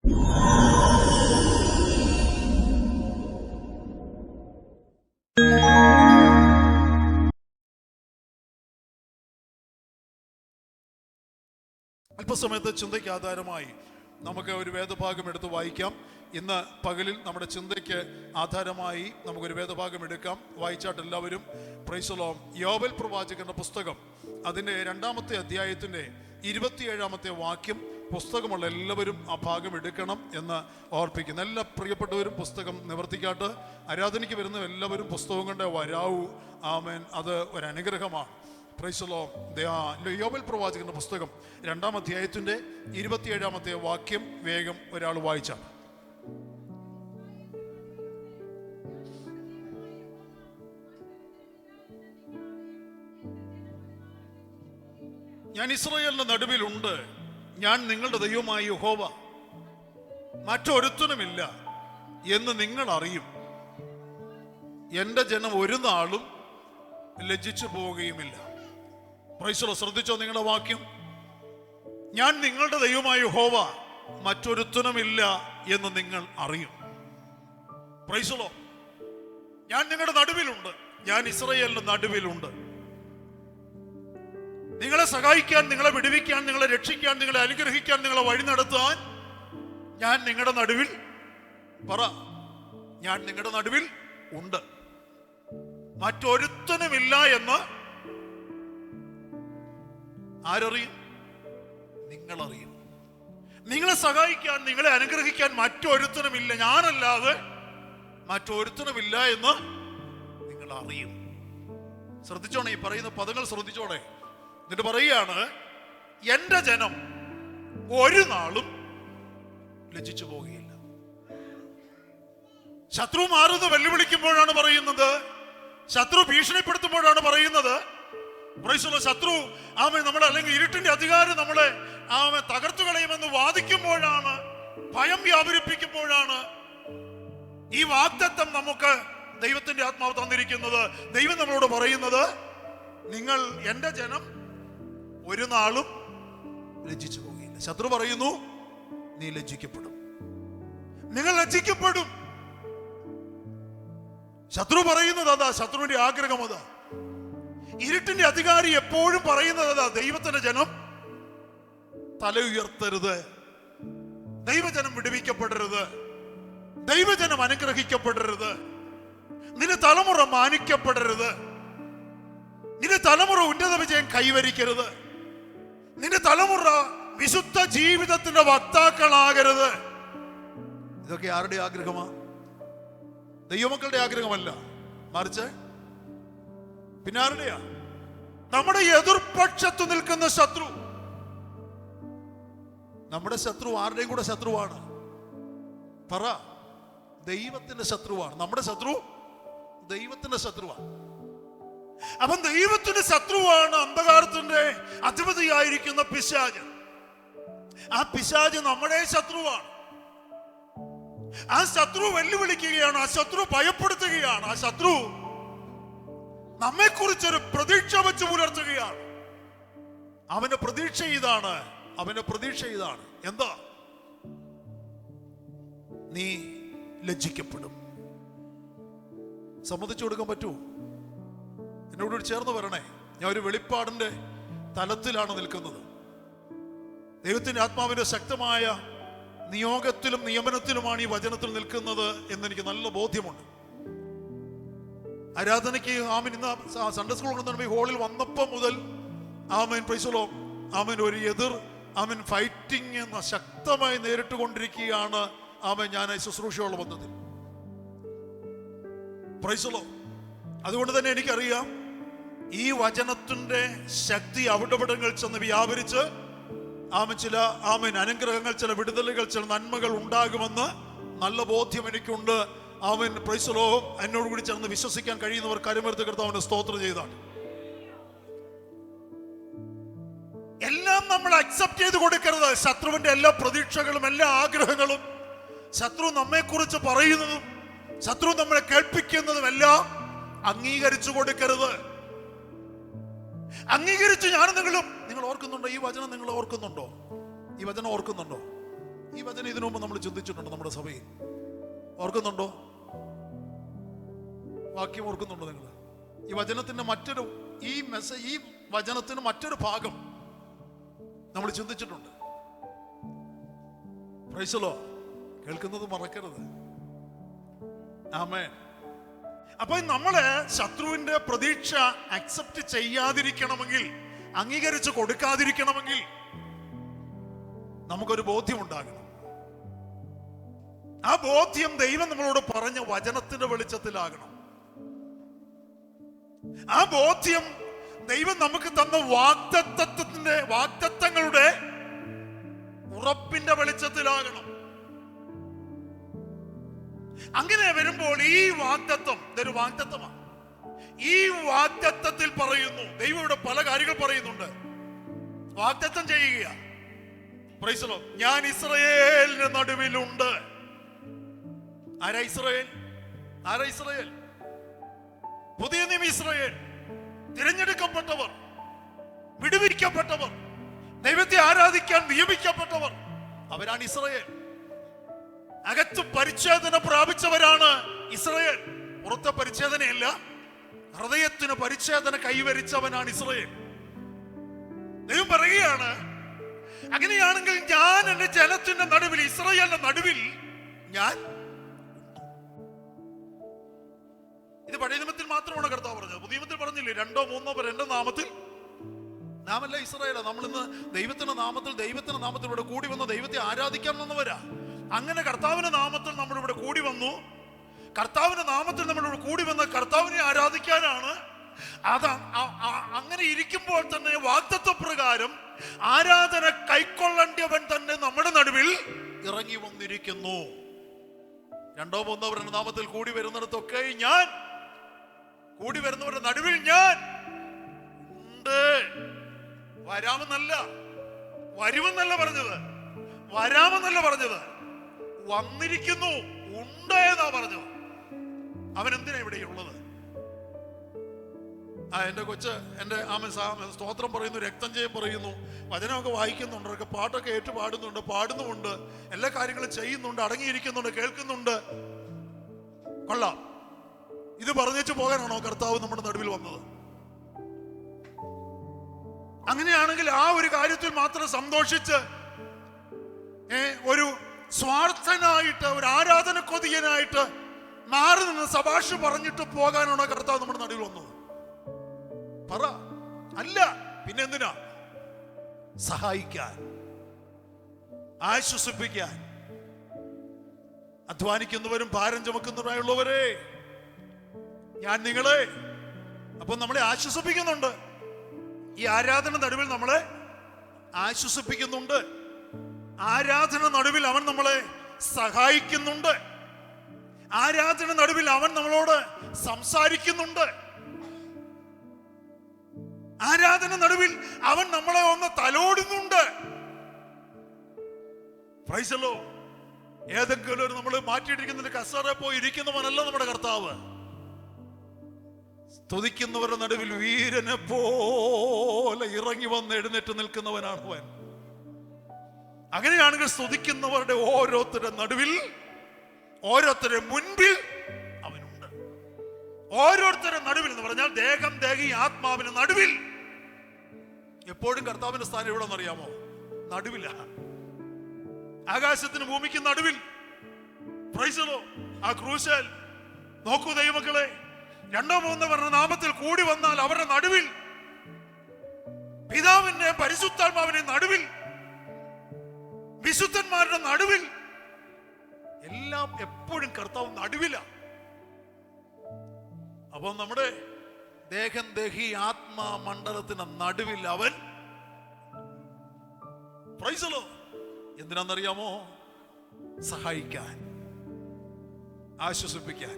അല്പസമയത്ത് ചിന്തയ്ക്ക് ആധാരമായി നമുക്ക് ഒരു വേദഭാഗം എടുത്ത് വായിക്കാം. ഇന്ന് പകലിൽ നമ്മുടെ ചിന്തയ്ക്ക് ആധാരമായി നമുക്കൊരു വേദഭാഗം എടുക്കാം. വായിച്ചാട്ട് എല്ലാവരും പ്രൈസ് ദി ലോർഡ്. യോവേൽ പ്രവാചകന്റെ പുസ്തകം അതിൻ്റെ 2-ാമത്തെ അധ്യായത്തിൻ്റെ 27-ാമത്തെ വാക്യം. പുസ്തകമുള്ള എല്ലാവരും ആ ഭാഗം എടുക്കണം എന്ന് ഓർപ്പിക്കുന്നു. എല്ലാ പ്രിയപ്പെട്ടവരും പുസ്തകം നിവർത്തിക്കാട്ട്. ആരാധനയ്ക്ക് വരുന്ന എല്ലാവരും പുസ്തകം കൊണ്ട് വരാവൂ. ആമേൻ. അത് ഒരു അനുഗ്രഹമാണ്. Price the Lord. യോവേൽ പ്രവാചകന്റെ പുസ്തകം 2-ാം അധ്യായത്തിന്റെ 27-ാമത്തെ വാക്യം വേഗം ഒരാൾ വായിച്ചാൽ. ഞാൻ ഇസ്രായേലിന്റെ നടുവിലുണ്ട്, ഞാൻ നിങ്ങളുടെ ദൈവമായ യഹോവ, മറ്റൊരുത്തനുമില്ല എന്ന് നിങ്ങൾ അറിയും. എൻ്റെ ജനം ഒരു നാളും ലജ്ജിച്ചു പോവുകയുമില്ല. Price the Lord. ശ്രദ്ധിച്ചോ നിങ്ങളുടെ വാക്യം. ഞാൻ നിങ്ങളുടെ ദൈവമായ യഹോവ, മറ്റൊരുത്തനുമില്ല എന്ന് നിങ്ങൾ അറിയും. Price the Lord. ഞാൻ നിങ്ങളുടെ നടുവിലുണ്ട്, ഞാൻ ഇസ്രായേലിന്റെ നടുവിലുണ്ട്. നിങ്ങളെ സഹായിക്കാൻ, നിങ്ങളെ വിടുവിക്കാൻ, നിങ്ങളെ രക്ഷിക്കാൻ, നിങ്ങളെ അനുഗ്രഹിക്കാൻ, നിങ്ങളെ വഴി നടത്താൻ ഞാൻ നിങ്ങളുടെ നടുവിൽ ഞാൻ നിങ്ങളുടെ നടുവിൽ ഉണ്ട്. മറ്റൊരുത്തനുമില്ല എന്ന് ആരറിയും? നിങ്ങളറിയും. നിങ്ങളെ സഹായിക്കാൻ, നിങ്ങളെ അനുഗ്രഹിക്കാൻ മറ്റൊരുത്തനുമില്ല, ഞാനല്ലാതെ മറ്റൊരുത്തനുമില്ല എന്ന് നിങ്ങൾ അറിയും. ശ്രദ്ധിച്ചോണേ, ഈ പറയുന്ന പദങ്ങൾ ശ്രദ്ധിച്ചോണേ. എന്നിട്ട് പറയുകയാണ്, എൻ്റെ ജനം ഒരു നാളും ലജ്ജിച്ചു പോകുകയില്ല. ശത്രു മാറുന്നത് വെല്ലുവിളിക്കുമ്പോഴാണ് പറയുന്നത്, ശത്രു ഭീഷണിപ്പെടുത്തുമ്പോഴാണ് പറയുന്നത്. ശത്രു നമ്മളെ അല്ലെങ്കിൽ ഇരുട്ടിന്റെ അധികാരം നമ്മളെ തകർത്തു കളയുമെന്ന് വാദിക്കുമ്പോഴാണ്, ഭയം വ്യാപരിപ്പിക്കുമ്പോഴാണ് ഈ വാഗ്ദത്തം നമുക്ക് ദൈവത്തിന്റെ ആത്മാവ് തന്നിരിക്കുന്നത്. ദൈവം നമ്മളോട് പറയുന്നത്, നിങ്ങൾ എൻ്റെ ജനം ഒരു നാളും ലജ്ജിച്ചു പോകുകയില്ല. ശത്രു പറയുന്നു, നീ ലജ്ജിക്കപ്പെടും, നിങ്ങൾ ലജ്ജിക്കപ്പെടും. ശത്രു പറയുന്നത് അതാ, ശത്രുവിന്റെ ആഗ്രഹം അതാ. ഇരുട്ടിന്റെ അധികാരി എപ്പോഴും പറയുന്നത് അതാ, ദൈവത്തിന്റെ ജനം തല ഉയർത്തരുത്, ദൈവജനം വിടുവിക്കപ്പെടരുത്, ദൈവജനം അനുഗ്രഹിക്കപ്പെടരുത്, നിന്റെ തലമുറ മാനിക്കപ്പെടരുത്, നിന്റെ തലമുറ ഉന്നത വിജയം കൈവരിക്കരുത്, നിന്റെ തലമുറ വിശുദ്ധ ജീവിതത്തിന്റെ വക്താക്കളാകരുത്. ഇതൊക്കെ ആരുടെ ആഗ്രഹമാ? ദൈവമക്കളുടെ ആഗ്രഹമല്ല, മറിച്ച് പിന്നെ ആരുടെയാ? നമ്മുടെ എതിർപക്ഷത്ത് നിൽക്കുന്ന ശത്രു. നമ്മുടെ ശത്രു ആരുടെയും കൂടെ ശത്രുവാണ്. പറ, ദൈവത്തിന്റെ ശത്രുവാണ്. നമ്മുടെ ശത്രു ദൈവത്തിന്റെ ശത്രുവാണ്. അവൻ ദൈവത്തിന്റെ ശത്രുവാണ്. അന്ധകാരത്തിന്റെ അധിപതിയായിരിക്കുന്ന പിശാച്. ആ പിശാച് നമ്മുടെ ശത്രുവാണ്. ആ ശത്രു വെല്ലുവിളിക്കുകയാണ്, ആ ശത്രു ഭയപ്പെടുത്തുകയാണ്, ആ ശത്രു നമ്മെക്കുറിച്ചൊരു പ്രതീക്ഷ വെച്ച് പുലർത്തുകയാണ്. അവന്റെ പ്രതീക്ഷ ഇതാണ്, അവന്റെ പ്രതീക്ഷ ഇതാണ്. എന്താ? നീ ലജ്ജിക്കപ്പെടും. സമ്മതിച്ചു കൊടുക്കാൻ പറ്റുമോ? എന്നോട് ചേർന്ന് വരണേ. ഞാൻ ഒരു വെളിപ്പാടിന്റെ തലത്തിലാണ് നിൽക്കുന്നത്. ദൈവത്തിന്റെ ആത്മാവിന്റെ ശക്തമായ നിയോഗത്തിലും നിയമനത്തിലുമാണ് ഈ വചനത്തിൽ നിൽക്കുന്നത് എന്നെനിക്ക് നല്ല ബോധ്യമുണ്ട്. ആരാധനയ്ക്ക് ഇന്ന് സൺഡേ സ്കൂൾ കൊണ്ടുവന്ന ഹോളിൽ വന്നപ്പോൾ മുതൽ പ്രൈസ് ദി ലോർഡ് ഒരു ഫൈറ്റിംഗ് എന്ന ശക്തമായി നേരിട്ട് കൊണ്ടിരിക്കുകയാണ് ഞാൻ ഈ ശുശ്രൂഷയുള്ള ബന്ധത്തിൽ. Price the lord. അതുകൊണ്ട് തന്നെ എനിക്കറിയാം, ഈ വചനത്തിന്റെ ശക്തി അവിടവിടങ്ങൾ ചെന്ന് വ്യാപരിച്ച് ചില അനുഗ്രഹങ്ങൾ, ചില വിടുതലുകൾ, ചില നന്മകൾ ഉണ്ടാകുമെന്ന് നല്ല ബോധ്യം എനിക്കുണ്ട്. Price the Lord. എന്നോട് കൂടി ചേർന്ന് വിശ്വസിക്കാൻ കഴിയുന്നവർ കരമേർത്ത് കർത്താവിനെ സ്തോത്രം ചെയ്താണ്. എല്ലാം നമ്മൾ അക്സെപ്റ്റ് ചെയ്ത് കൊടുക്കരുത്. ശത്രുവിന്റെ എല്ലാ പ്രതീക്ഷകളും, എല്ലാ ആഗ്രഹങ്ങളും, ശത്രു നമ്മെക്കുറിച്ച് പറയുന്നതും ശത്രു നമ്മളെ കേൾപ്പിക്കുന്നതും എല്ലാം അംഗീകരിച്ചു കൊടുക്കരുത്. അംഗീകരിച്ച് നിങ്ങൾ ഓർക്കുന്നുണ്ടോ ഈ വചനം? നിങ്ങൾ ഓർക്കുന്നുണ്ടോ ഈ വചനം? ഓർക്കുന്നുണ്ടോ? ഈ വചനം ഇതിനു മുമ്പ് നമ്മൾ ചിന്തിച്ചിട്ടുണ്ട് നമ്മുടെ സഭയിൽ. ഓർക്കുന്നുണ്ടോ? വാക്യം ഓർക്കുന്നുണ്ടോ നിങ്ങൾ? ഈ വചനത്തിന്റെ മറ്റൊരു ഈ വചനത്തിന് മറ്റൊരു ഭാഗം നമ്മൾ ചിന്തിച്ചിട്ടുണ്ട്. Price the Lord. കേൾക്കുന്നത് മറക്കരുത്. ആമേൻ. അപ്പൊ നമ്മള് ശത്രുവിന്റെ പ്രതീക്ഷ അക്സെപ്റ്റ് ചെയ്യാതിരിക്കണമെങ്കിൽ, അംഗീകരിച്ച് കൊടുക്കാതിരിക്കണമെങ്കിൽ നമുക്കൊരു ബോധ്യം ഉണ്ടാകണം. ആ ബോധ്യം ദൈവം നമ്മളോട് പറഞ്ഞ വചനത്തിന്റെ വെളിച്ചത്തിലാകണം. ആ ബോധ്യം ദൈവം നമുക്ക് തന്ന വാഗ്ദത്തങ്ങളുടെ ഉറപ്പിന്റെ വെളിച്ചത്തിലാകണം. അങ്ങനെ വരുമ്പോൾ ഈ വാഗ്ദത്തം ഇതൊരു വാഗ്ദത്തമാണ്. ഈ വാഗ്ദത്തത്തിൽ പറയുന്നു, ദൈവം ഇവിടെ പല കാര്യങ്ങൾ പറയുന്നുണ്ട്. വാഗ്ദത്തം ചെയ്യുക. Price the Lord. ഞാൻ ഇസ്രായേലിന്റെ നടുവിലുണ്ട്. ആരാ ഇസ്രായേൽ? ആരാ ഇസ്രായേൽ? പുതിയ നിയമ ഇസ്രായേൽ, തിരഞ്ഞെടുക്കപ്പെട്ടവർ, വിടുവിക്കപ്പെട്ടവർ, ദൈവത്തെ ആരാധിക്കാൻ നിയമിക്കപ്പെട്ടവർ, അവരാണ് ഇസ്രായേൽ. അകത്ത് പരിച്ഛേദന പ്രാപിച്ചവരാണ് ഇസ്രായേൽ. പുറത്തെ പരിച്ഛേദനയല്ല, ഹൃദയത്തിന് പരിച്ഛേദന കൈവരിച്ചവനാണ് ഇസ്രായേൽ. ദൈവം പറയുകയാണ്, അങ്ങനെയാണെങ്കിൽ ഞാൻ എന്റെ ജനത്തിന്റെ നടുവിൽ, ഇസ്രായേലിന്റെ നടുവിൽ ഞാൻ. ഇത് പഴയ നിയമത്തിൽ മാത്രമാണ് കർത്താവ് പറഞ്ഞത്. പുതിയ നിയമത്തിൽ പറഞ്ഞില്ലേ? 2 3 പേർ എന്റെ നാമത്തിൽ. നാമല്ല ഇസ്രായേലാ. നമ്മളിന്ന് ദൈവത്തിന്റെ നാമത്തിൽ ഇവിടെ കൂടി വന്ന് ദൈവത്തെ ആരാധിക്കാൻ വന്നവരാ. അങ്ങനെ കർത്താവിന്റെ നാമത്തിൽ നമ്മളിവിടെ കൂടി വന്നു. കർത്താവിന്റെ നാമത്തിൽ നമ്മളിവിടെ കൂടി വന്ന് കർത്താവിനെ ആരാധിക്കാനാണ്. അങ്ങനെ ഇരിക്കുമ്പോൾ തന്നെ വാഗ്ദത്ത പ്രകാരം ആരാധന കൈക്കൊള്ളേണ്ടവൻ തന്നെ നമ്മുടെ നടുവിൽ ഇറങ്ങി വന്നിരിക്കുന്നു. 2 3 പേരുടെ നാമത്തിൽ കൂടി വരുന്നിടത്തൊക്കെ ഞാൻ, കൂടി വരുന്നവരുടെ നടുവിൽ ഞാൻ ഉണ്ട്. വരാമെന്നല്ല, വരുമെന്നല്ല പറഞ്ഞത്, വരാമെന്നല്ല പറഞ്ഞത്, വന്നിരിക്കുന്നു, ഉണ്ട് എന്നാ പറഞ്ഞത്. അവൻ എന്തിനാ ഇവിടെയുള്ളത്? എന്റെ കൊച്ച് എന്റെ സ്തോത്രം പറയുന്നു, രക്തം ചെയ്യും പറയുന്നു, വചനമൊക്കെ വായിക്കുന്നുണ്ട്, ഒക്കെ പാട്ടൊക്കെ ഏറ്റു പാടുന്നുമുണ്ട്, എല്ലാ കാര്യങ്ങളും ചെയ്യുന്നുണ്ട്, അടങ്ങിയിരിക്കുന്നുണ്ട്, കേൾക്കുന്നുണ്ട്. കൊള്ളാം. ഇത് പറഞ്ഞേച്ചു പോകാനാണോ കർത്താവ് നമ്മുടെ നടുവിൽ വന്നത്? അങ്ങനെയാണെങ്കിൽ ആ ഒരു കാര്യത്തിൽ മാത്രം സന്തോഷിച്ച് ഒരു സ്വാർത്ഥനായിട്ട്, ഒരു ആരാധന കൊതിയനായിട്ട് മാറി നിന്ന് സഭാഷ പറഞ്ഞിട്ട് പോകാനാണോ കർത്താവ് നമ്മുടെ നടുവിൽ വന്നത്? പറ. അല്ല. പിന്നെ എന്തിനാ? സഹായിക്കാൻ, ആശ്വസിപ്പിക്കാൻ. അധ്വാനിക്കുന്നവരും ഭാരം ചുമക്കുന്നവരായുള്ളവരെ, ഞാൻ നിങ്ങളെ. അപ്പൊ നമ്മളെ ആശ്വസിപ്പിക്കുന്നുണ്ട്. ഈ ആരാധന നടുവിൽ നമ്മളെ ആശ്വസിപ്പിക്കുന്നുണ്ട്. ആരാധന നടുവിൽ അവൻ നമ്മളെ സഹായിക്കുന്നുണ്ട്. ആരാധന നടുവിൽ അവൻ നമ്മളോട് സംസാരിക്കുന്നുണ്ട്. ആരാധന നടുവിൽ അവൻ നമ്മളെ ഒന്ന് തലോടുന്നുണ്ട്. Price the Lord. ഏതെങ്കിലും ഒരു നമ്മൾ മാറ്റിയിട്ടിരിക്കുന്ന കസേര പോയി ഇരിക്കുന്നവനല്ല നമ്മുടെ കർത്താവ്. സ്തുതിക്കുന്നവരുടെ നടുവിൽ വീരനെ പോലെ ഇറങ്ങി വന്ന് എഴുന്നേറ്റ് നിൽക്കുന്നവനാണ് അവൻ. അങ്ങനെയാണെങ്കിൽ സ്തുതിക്കുന്നവരുടെ ഓരോരുത്തരുടെ നടുവിൽ, ഓരോരുത്തരുടെ മുൻപിൽ അവനുണ്ട്. ഓരോരുത്തരുടെ നടുവിൽ എന്ന് പറഞ്ഞാൽ ദേഹം, ദേഹി, ആത്മാവിന് നടുവിൽ. എപ്പോഴും കർത്താവിന്റെ സ്ഥാനം എവിടെ അറിയാമോ? നടുവില. ആകാശത്തിന് ഭൂമിക്ക് നടുവിൽ. Price the lord. ആ ക്രൂശിൽ നോക്കൂ ദൈവമക്കളെ, 2 3 പേരുടെ നാമത്തിൽ കൂടി വന്നാൽ അവരുടെ നടുവിൽ, പിതാവിന്റെ പരിശുദ്ധാത്മാവിന്റെ നടുവിൽ, വിശുദ്ധന്മാരുടെ നടുവിൽ, എല്ലാം എപ്പോഴും കർത്താവ് നടുവില. അപ്പൊ നമ്മുടെ ദേഹം, ദേഹി, ആത്മാ മണ്ഡലത്തിന് നടുവിൽ അവൻ. Praise the lord. എന്തിനാണെന്നറിയാമോ? സഹായിക്കാൻ, ആശ്വസിപ്പിക്കാൻ,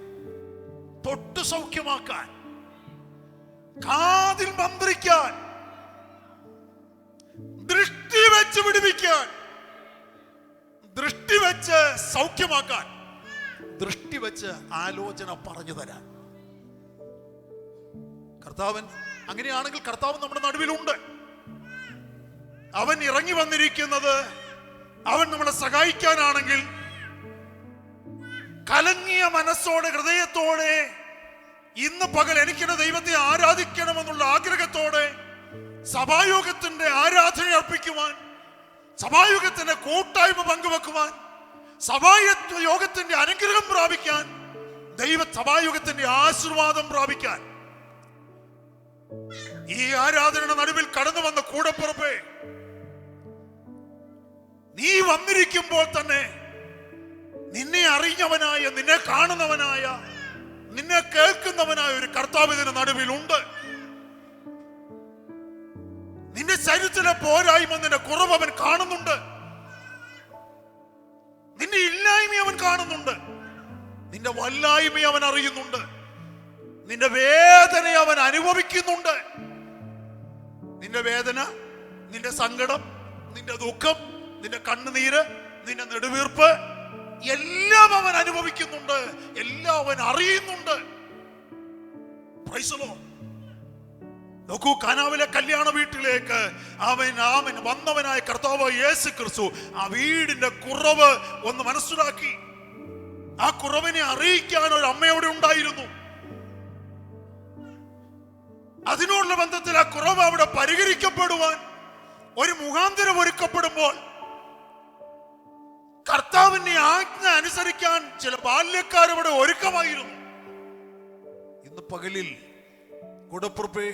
തൊട്ട് സൗഖ്യമാക്കാൻ, കാതിൽ മന്ത്രിക്കാൻ, ദൃഷ്ടി വെച്ച് വിടുവിക്കാൻ, ദൃഷ്ടി വെച്ച് സൗഖ്യമാക്കാൻ, ദൃഷ്ടി വെച്ച് ആലോചന പറഞ്ഞു തരാൻ. കർത്താവൻ അങ്ങനെയാണെങ്കിൽ കർത്താവ് നമ്മുടെ നടുവിലുണ്ട്. അവൻ ഇറങ്ങി വന്നിരിക്കുന്നത് അവൻ നമ്മളെ സഹായിക്കാനാണെങ്കിൽ കലങ്ങിയ മനസ്സോടെ, ഹൃദയത്തോടെ ഇന്ന് പകൽ എനിക്കെന്റെ ദൈവത്തെ ആരാധിക്കണമെന്നുള്ള ആഗ്രഹത്തോടെ സഭായോഗത്തിന്റെ ആരാധന അർപ്പിക്കുവാൻ, സഭായോഗത്തിന്റെ കൂട്ടായ്മ പങ്കുവെക്കുവാൻ, സഭായോഗത്തിന്റെ അനുഗ്രഹം പ്രാപിക്കാൻ, സഭായോഗത്തിന്റെ ആശീർവാദം പ്രാപിക്കാൻ ഈ ആരാധനയുടെ നടുവിൽ കടന്നു വന്ന കൂടപ്പുറപ്പേ, നീ വന്നിരിക്കുമ്പോൾ തന്നെ നിന്നെ അറിഞ്ഞവനായ, നിന്നെ കാണുന്നവനായ, നിന്നെ കേൾക്കുന്നവനായ ഒരു കർത്താവ് ഇതിന് നടുവിലുണ്ട്. നിന്റെ ശരീരത്തിലെ പോരായ്മ, നിന്റെ കുറവ് അവൻ കാണുന്നുണ്ട്. നിന്റെ ഇല്ലായ്മ അവൻ കാണുന്നുണ്ട്. നിന്റെ വല്ലായ്മ അവൻ അറിയുന്നുണ്ട്. നിന്റെ വേദന അവൻ അനുഭവിക്കുന്നുണ്ട്. നിന്റെ വേദന, നിന്റെ സങ്കടം, നിന്റെ ദുഃഖം, നിന്റെ കണ്ണുനീര്, നിന്റെ നെടുവീർപ്പ് എല്ലാം അവൻ അനുഭവിക്കുന്നുണ്ട്. എല്ലാം അവൻ അറിയുന്നുണ്ട്. Price the Lord. നോക്കൂ, കാനാവിലെ കല്യാണ വീട്ടിലേക്ക് അവൻ വന്നവനായ കർത്താവ് യേശു ക്രിസ്തു ആ വീടിന്റെ കുറവ് ഒന്ന് മനസ്സിലാക്കി. ആ കുറവിനെ അറിയിക്കാൻ ഒരു അമ്മയോടെ ഉണ്ടായിരുന്നു. അതിനുള്ള ബന്ധത്തിൽ ആ കുറവ് അവിടെ പരിഹരിക്കപ്പെടുവാൻ ഒരു മുഖാന്തരം ഒരുക്കപ്പെടുമ്പോൾ കർത്താവിന്റെ ആജ്ഞ അനുസരിക്കാൻ ചില ബാല്യക്കാരവിടെ ഒരുക്കമായിരുന്നു. ഇന്ന് പകലിൽ കൂടപ്പുറപ്പേ,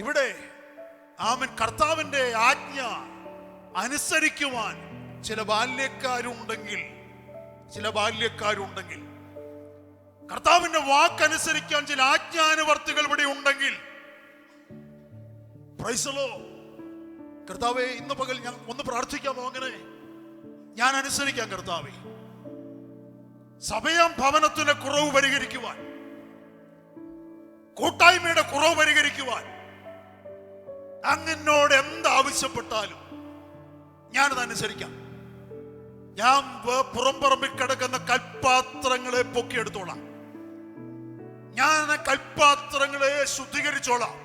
ഇവിടെ ആമൻ കർത്താവിന്റെ ആജ്ഞ അനുസരിക്കുവാൻ ചില ബാല്യക്കാരുണ്ടെങ്കിൽ, കർത്താവിന്റെ വാക്കനുസരിക്കാൻ ചില ആജ്ഞാനുവർത്തികൾ ഇവിടെ ഉണ്ടെങ്കിൽ, പ്രൈസ് ദി ലോർഡ്. കർത്താവേ, ഇന്ന് പകൽ ഞാൻ ഒന്ന് പ്രാർത്ഥിക്കാമോ? അങ്ങനെ ഞാൻ അനുസരിക്കാം കർത്താവേ. സഭയാം ഭവനത്തിന്റെ കുറവ് പരിഹരിക്കുവാൻ, കൂട്ടായ്മയുടെ കുറവ് പരിഹരിക്കുവാൻ അങ്ങനോട് എന്താവശ്യപ്പെട്ടാലും ഞാനത് അനുസരിക്കാം. ഞാൻ പുറംപറമ്പിൽ കിടക്കുന്ന കൽപ്പാത്രങ്ങളെ പൊക്കിയെടുത്തോളാം. ഞാൻ കൽപ്പാത്രങ്ങളെ ശുദ്ധീകരിച്ചോളാം.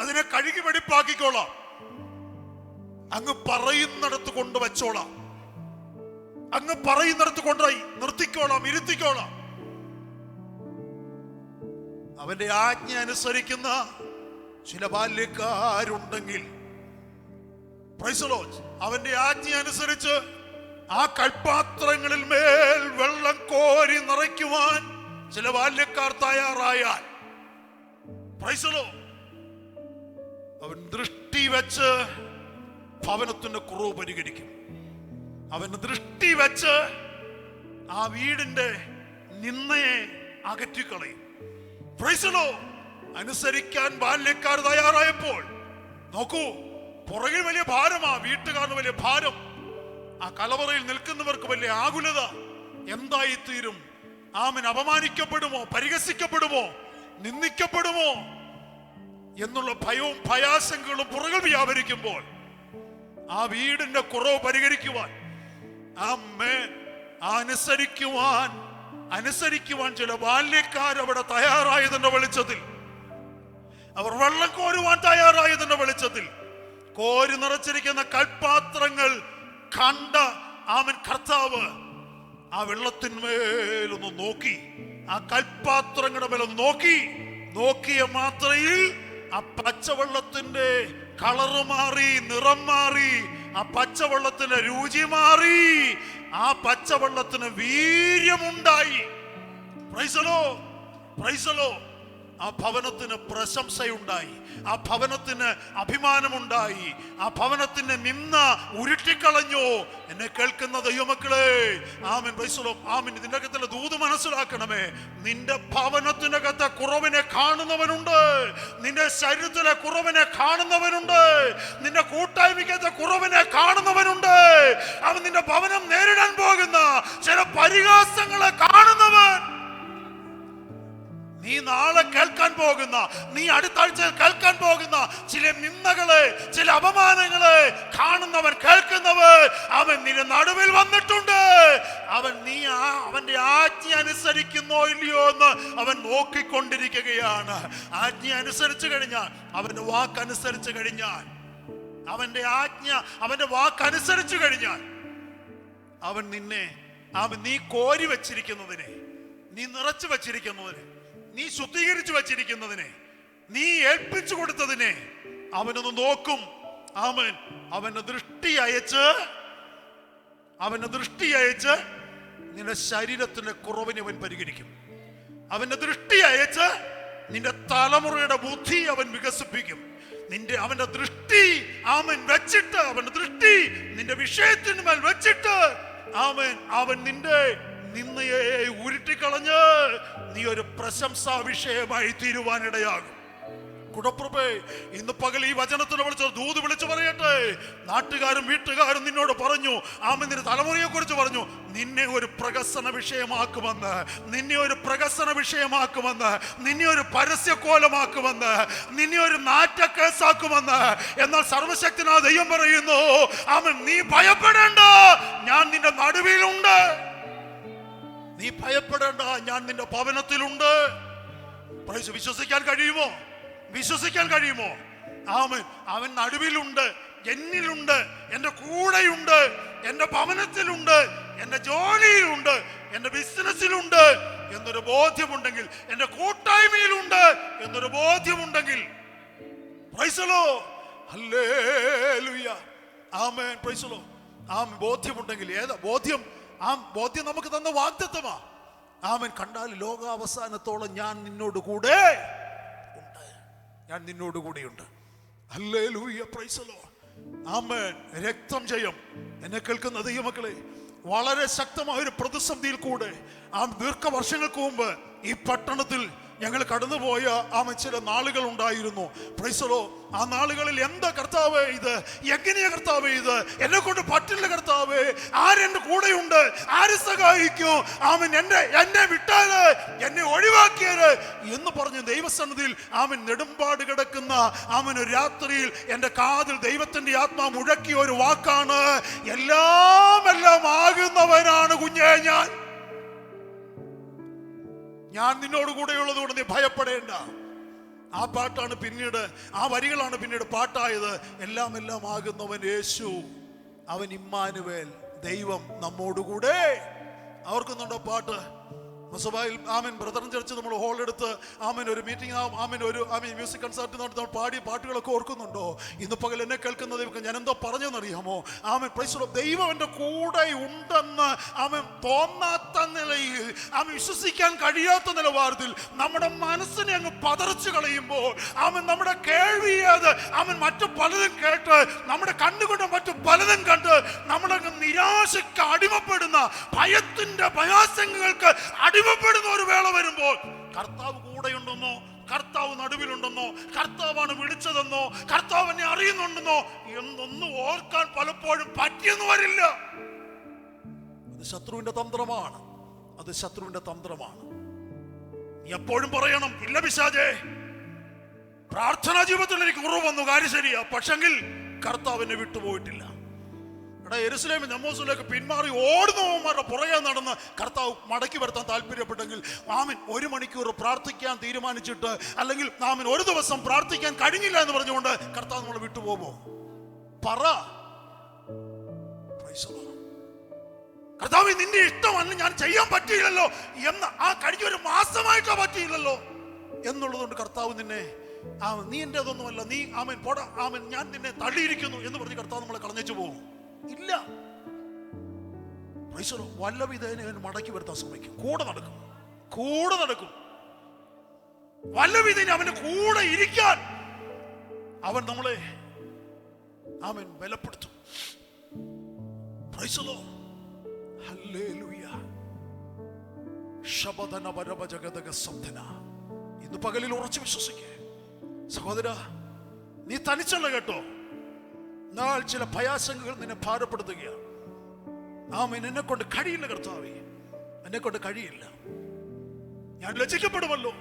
അതിനെ കഴുകി വെടിപ്പാക്കിക്കോളാം. അങ്ങ് പറയുന്നിടത്ത് കൊണ്ടുവച്ചോളാം. അങ്ങ് പറയുന്നിടത്ത് കൊണ്ടുപോയി നിർത്തിക്കോളാം, ഇരുത്തിക്കോളാം. അവന്റെ ആജ്ഞ അനുസരിക്കുന്ന ചില ബാല്യക്കാരുണ്ടെങ്കിൽ, പ്രൈസ് ദി ലോർഡ്, അവന്റെ ആജ്ഞ അനുസരിച്ച് ആ കൽപ്പാത്രങ്ങളിൽ മേൽ വെള്ളം കോരി നിറയ്ക്കുവാൻ ചില ബാല്യക്കാർ തയ്യാറായാൽ, പ്രൈസ് ദി ലോർഡ്, അവൻ ദൃഷ്ടി വെച്ച് ഭവനത്തിന്റെ കുറവ് പരിഹരിക്കും. അവൻ ദൃഷ്ടി വെച്ച് ആ വീടിന്റെ നിന്നയെ അകറ്റിക്കളയും. Praise the lord. അനുസരിക്കാൻ ബാല്യക്കാർ തയ്യാറായപ്പോൾ, നോക്കൂ, പുറകിൽ വലിയ ഭാരമാ, വീട്ടുകാരന് വലിയ ഭാരം, ആ കലവറയിൽ നിൽക്കുന്നവർക്ക് വലിയ ആകുലത. എന്തായിത്തീരും? ആമൻ അപമാനിക്കപ്പെടുമോ, പരിഹസിക്കപ്പെടുമോ, നിന്ദിക്കപ്പെടുമോ എന്നുള്ള ഭയവും ഭയാശങ്കകളും പുറകിൽ വ്യാപരിക്കുമ്പോൾ ആ വീടിന്റെ കുറവ് പരിഹരിക്കുവാൻ, ആമേൻ, അനുസരിക്കുവാൻ ചില ബാല്യക്കാർ അവിടെ തയ്യാറായതിന്റെ വെളിച്ചത്തിൽ, അവർ വെള്ളം കോരുവാൻ തയ്യാറായതിന്റെ വെളിച്ചത്തിൽ, കോരി നിറച്ചിരിക്കുന്ന കൽപ്പാത്രങ്ങൾ കണ്ട ആമൻ കർത്താവ് ആ വെള്ളത്തിന്മേലൊന്ന് നോക്കി, ആ കൽപ്പാത്രങ്ങളുടെ മേലൊന്ന് നോക്കിയ മാത്രയിൽ ആ പച്ചവെള്ളത്തിന്റെ കളറ് മാറി, നിറം മാറി, ആ പച്ചവെള്ളത്തിന്റെ രുചി മാറി, ആ പച്ചവെള്ളത്തിന് വീര്യമുണ്ടായി. Praise the lord, praise the lord. ആ ഭവനത്തിന് പ്രശംസയുണ്ടായി, ആ ഭവനത്തിന് അഭിമാനമുണ്ടായി, ആ ഭവനത്തിന് നിന്ന ഉരുട്ടിക്കളഞ്ഞു. എന്നെ കേൾക്കുന്ന ദൈവമക്കളെ, ആമേൻ, പ്രൈസ് ദി ലോർഡ്, ആമേൻ. ഇതിന്റെ അകത്തുള്ള ദൂത് മനസ്സിലാക്കണമേ. നിന്റെ ഭവനത്തിനകത്തെ കുറവിനെ കാണുന്നവനുണ്ട്, നിന്റെ ശരീരത്തിലെ കുറവിനെ കാണുന്നവനുണ്ട്, നിന്റെ കൂട്ടായ്മയ്ക്കത്തെ കുറവിനെ കാണുന്നവനുണ്ട്. അവൻ നിന്റെ ഭവനം നേരിടാൻ പോകുന്ന ചില പരിഹാസങ്ങളെ കാണുന്നവൻ, നീ നാളെ കേൾക്കാൻ പോകുന്ന, നീ അടുത്ത ആഴ്ച കേൾക്കാൻ പോകുന്ന ചില നിന്ദകളെ, ചില അപമാനങ്ങളെ കാണുന്നവൻ, കേൾക്കുന്നവൻ, അവൻ നിന്റെ നടുവിൽ വന്നിട്ടുണ്ട്. അവന്റെ ആജ്ഞ അനുസരിക്കുന്നോ ഇല്ലയോ എന്ന് അവൻ നോക്കിക്കൊണ്ടിരിക്കുകയാണ്. ആജ്ഞ അനുസരിച്ചു കഴിഞ്ഞാൽ, അവന്റെ വാക്കനുസരിച്ചു കഴിഞ്ഞാൽ, അവന്റെ ആജ്ഞ, അവന്റെ വാക്കനുസരിച്ചു കഴിഞ്ഞാൽ അവൻ നിന്നെ, നീ കോരി വച്ചിരിക്കുന്നതിനെ, നീ നിറച്ചു വച്ചിരിക്കുന്നതിനെ, നീ ശുദ്ധീകരിച്ചു വച്ചിരിക്കുന്നതിനെ, നീ ഏൽപ്പിച്ചു കൊടുത്തതിനെ അവനൊന്ന് നോക്കും. അവന്റെ ദൃഷ്ടി അയച്ച് നിന്റെ ശരീരത്തിന്റെ കുറവിനെ അവൻ പരിഹരിക്കും. അവന്റെ ദൃഷ്ടി അയച്ച് നിന്റെ തലമുറയുടെ ബുദ്ധി അവൻ വികസിപ്പിക്കും. അവന്റെ ദൃഷ്ടി വെച്ചിട്ട്, അവന്റെ ദൃഷ്ടി നിന്റെ വിഷയത്തിന്മേൽ വെച്ചിട്ട് അവൻ നിന്റെ നിന്നയെ ഉരുട്ടിക്കളഞ്ഞ് നീ ഒരു പ്രശംസാ വിഷയമായി തീരുവാനിടയാകും. കുടപ്രഭേ, ഇന്ന് പകൽ ഈ വചനത്തിന് വിളിച്ച ദൂത് വിളിച്ചു പറയട്ടെ. നാട്ടുകാരും വീട്ടുകാരും നിന്നോട് പറഞ്ഞു, നിന്റെ തലമുറയെ കുറിച്ച് പറഞ്ഞു, നിന്നെ ഒരു പ്രഹസന വിഷയമാക്കുമെന്ന്, നിന്നെ ഒരു പ്രഹസന വിഷയമാക്കുമെന്ന്, നിന്നെ ഒരു പരസ്യക്കോലമാക്കുമെന്ന്, നിന്നെ ഒരു നാറ്റക്കേസാക്കുമെന്ന്. എന്നാൽ സർവശക്തനായ ദൈവം പറയുന്നു, നീ ഭയപ്പെടേണ്ട, ഞാൻ നിന്റെ നടുവിലുണ്ട്. നീ ഭയപ്പെടേണ്ട, ഞാൻ നിന്റെ ഭവനത്തിലുണ്ട്. വിശ്വസിക്കാൻ കഴിയുമോ? വിശ്വസിക്കാൻ കഴിയുമോ? അവൻ നടുവിലുണ്ട്, എന്നിലുണ്ട്, എൻ്റെ കൂടെയുണ്ട്, എൻ്റെ ഭവനത്തിലുണ്ട്, എൻ്റെ ജോലിയിലുണ്ട്, എൻ്റെ ബിസിനസ്സിലുണ്ട് എന്നൊരു ബോധ്യമുണ്ടെങ്കിൽ, എൻ്റെ കൂട്ടായ്മയിലുണ്ട് എന്നൊരു ബോധ്യമുണ്ടെങ്കിൽ, പ്രൈസ് ദി ലോർഡ്, ഹല്ലേലൂയ, ആമേൻ, പ്രൈസ് ദി ലോർഡ്. ബോധ്യമുണ്ടെങ്കിൽ, ഏതാ ബോധ്യം? ബോധ്യം നമുക്ക് തന്ന വാഗ്ദത്തമാ. കണ്ടാൽ ലോകാവസാനത്തോളം ഞാൻ നിന്നോട് കൂടെ ഉണ്ട്, ഞാൻ നിന്നോട് കൂടെയുണ്ട്. ഹല്ലേലൂയ, പ്രൈസ് ദി ലോർഡ്, ആമേൻ. രക്തം ജയം. എന്നെ കേൾക്കുന്ന ദൈവമക്കളെ, വളരെ ശക്തമായ ഒരു പ്രതിസന്ധിയിൽ കൂടെ ദീർഘവർഷങ്ങൾക്ക് മുമ്പ് ഈ പട്ടണത്തിൽ ഞങ്ങൾ കടന്നുപോയ ചില നാളുകൾ ഉണ്ടായിരുന്നു. Price the lord. ആ നാളുകളിൽ എന്താ കർത്താവേ ഇത്, എങ്ങനെയാ കർത്താവേ ഇത്, എന്നെ കൊണ്ട് പറ്റില്ല കർത്താവേ, ആരെന്റെ കൂടെയുണ്ട്, ആര് സഹായിക്കും, എന്നെ വിട്ടാല്, എന്നെ ഒഴിവാക്കിയാല് എന്ന് പറഞ്ഞ് ദൈവസന്നിധിയിൽ നെടുമ്പാട് കിടക്കുന്ന ഒരു രാത്രിയിൽ എൻ്റെ കാതിൽ ദൈവത്തിന്റെ ആത്മാ മുഴക്കിയ ഒരു വാക്കാണ്, എല്ലാം ആകുന്നവനാണ് കുഞ്ഞേ ഞാൻ നിന്നോട് കൂടെയുള്ളത് കൊണ്ട് നീ ഭയപ്പെടേണ്ട. ആ പാട്ടാണ് പിന്നീട്, ആ വരികളാണ് പിന്നീട് പാട്ടായത്. എല്ലാം ആകുന്നവൻ യേശു, അവൻ ഇമ്മാനുവേൽ, ദൈവം നമ്മോടുകൂടെ. ഓർക്കുന്നുണ്ടോ പാട്ട്? മൊസബായിൽ ബ്രദറൻ ചർച്ച് നമ്മൾ ഹോൾ എടുത്ത് ഒരു മീറ്റിംഗ്, ഒരു മ്യൂസിക് കൺസേർട്ട് നടത്തി നമ്മൾ പാടിയ പാട്ടുകളൊക്കെ ഓർക്കുന്നുണ്ടോ? ഇന്ന് പകൽ എന്നെ കേൾക്കുന്ന ദൈവം ഞാൻ എന്തോ പറഞ്ഞെന്നറിയാമോ? Price the Lord. ദൈവം എൻ്റെ കൂടെ ഉണ്ടെന്ന് തോന്നാത്ത നിലയിൽ, വിശ്വസിക്കാൻ കഴിയാത്ത നിലവാരത്തിൽ നമ്മുടെ മനസ്സിനെ അങ്ങ് പതറിച്ചു കളയുമ്പോൾ, നമ്മുടെ കേൾവിയത് മറ്റു പലതും കേട്ട്, നമ്മുടെ കണ്ണുകൊണ്ട് മറ്റു പലതും കണ്ട് നമ്മളങ്ങ് നിരാശയ്ക്ക് അടിമപ്പെടുന്ന, ഭയത്തിന്റെ ഭയാശങ്കകൾക്ക് അടിമപ്പെടുന്ന ഒരു വേള വരുമ്പോൾ, കർത്താവ് കൂടെയുണ്ടെന്നോ, കർത്താവ് നടുവിലുണ്ടെന്നോ, കർത്താവാണ് വിളിച്ചതെന്നോ, കർത്താവ് എന്നെ അറിയുന്നുണ്ടെന്നോ എന്നൊന്നും ഓർക്കാൻ പലപ്പോഴും പറ്റിയെന്ന് വരില്ല. അത് ശത്രുവിന്റെ തന്ത്രമാണ്, അത് ശത്രുവിന്റെ തന്ത്രമാണ്. നീ എപ്പോഴും പറയണം, ഇല്ല പിശാചേ, പ്രാർത്ഥനാ ജീവിതത്തിൽ എനിക്ക് കുറവ് വന്നു, കാര്യം ശരിയാ, പക്ഷെങ്കിൽ കർത്താവ് എന്നെ വിട്ടുപോയിട്ടില്ല. യെരൂശലേമിൽ നമ്മോസിലേക്ക് പിന്മാറി ഓടുന്നവന്മാരുടെ പുറകെ നടന്ന് കർത്താവ് മടക്കി വരുത്താൻ താല്പര്യപ്പെട്ടെങ്കിൽ, 1 മണിക്കൂർ പ്രാർത്ഥിക്കാൻ തീരുമാനിച്ചിട്ട്, അല്ലെങ്കിൽ ഒരു ദിവസം പ്രാർത്ഥിക്കാൻ കഴിഞ്ഞില്ല എന്ന് പറഞ്ഞുകൊണ്ട് കർത്താവ് നമ്മളെ വിട്ടുപോകുമോ? പറ. കർത്താവ് നിന്റെ ഇഷ്ടമല്ല, ഞാൻ ചെയ്യാൻ പറ്റിയില്ലല്ലോ എന്ന്, കഴിഞ്ഞ 1 മാസമായിട്ടോ പറ്റിയില്ലല്ലോ എന്നുള്ളതുകൊണ്ട് കർത്താവ് നിന്നെ, നീ എന്റേതൊന്നുമല്ല, നീ പോടാ, ഞാൻ നിന്നെ തള്ളിയിരിക്കുന്നു എന്ന് പറഞ്ഞ് കർത്താവ് നമ്മളെ കളഞ്ഞു പോകും? ഇല്ല. വല്ല വിധേന മടക്കി വരുത്താൻ ശ്രമിക്കും, കൂടെ നടക്കും, വല്ല വിധേന അവന്റെ കൂടെ ഇരിക്കാൻ അവൻ നമ്മളെ ബലപ്പെടുത്തും. പ്രൈസ് ദി ലോർഡ്, ഹല്ലേലൂയ. ശബദന വരവജഗദഗ സബ്ദന. ഇന്ന് പകലിൽ ഉറച്ചു വിശ്വസിക്കേ സഹോദരാ, നീ തനിച്ചല്ല കേട്ടോ. നാൾ ചില ഭയാശങ്കകൾ നിന്നെ ഭാരപ്പെടുത്തുകയാണ്. എന്നെ കൊണ്ട് കഴിയില്ല കർത്താവേ, എന്നെ കൊണ്ട് കഴിയില്ല, ഞാൻ ലജ്ജിക്കപ്പെടുമല്ലോ,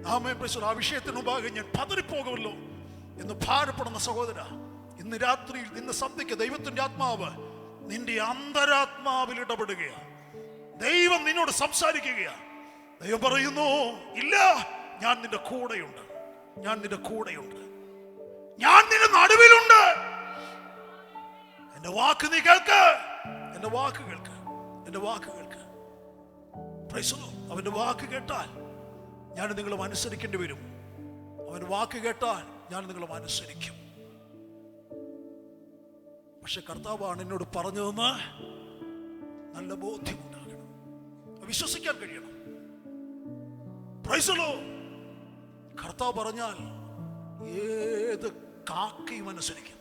ആ വിഷയത്തിന് മുമ്പാകെ ഞാൻ പതറിപ്പോകുമല്ലോ എന്ന് ഭാരപ്പെടുന്ന സഹോദര, ഇന്ന് രാത്രിയിൽ, ഇന്ന് സന്ധ്യയ്ക്ക് ദൈവത്തിന്റെ ആത്മാവ് നിന്റെ അന്തരാത്മാവിൽ ഇടപെടുകയാണ്. ദൈവം നിന്നോട് സംസാരിക്കുകയാണ്. ദൈവം പറയുന്നു, ഇല്ല, ഞാൻ നിന്റെ കൂടെയുണ്ട്, ഞാൻ നിന്റെ കൂടെയുണ്ട്. ഞാൻ നിന്റെ നടുവിലുണ്ട്. എന്റെ വാക്ക് നീ കേൾക്ക്, എന്റെ വാക്ക് കേൾക്ക്, എന്റെ വാക്ക് കേൾക്ക്. Price the lord. അവന്റെ വാക്ക് കേട്ടാൽ ഞാൻ നിങ്ങളെ അനുസരിക്കേണ്ടി വരും. അവന്റെ വാക്ക് കേട്ടാൽ ഞാൻ നിങ്ങളെ അനുസരിക്കും. പക്ഷെ കർത്താവാണ് എന്നോട് പറഞ്ഞതെന്ന് നല്ല ബോധ്യമുണ്ടാകണം, വിശ്വസിക്കാൻ കഴിയണം. Price the Lord. കർത്താവ് പറഞ്ഞാൽ ഏത് കാക്കയും അനുസരിക്കും.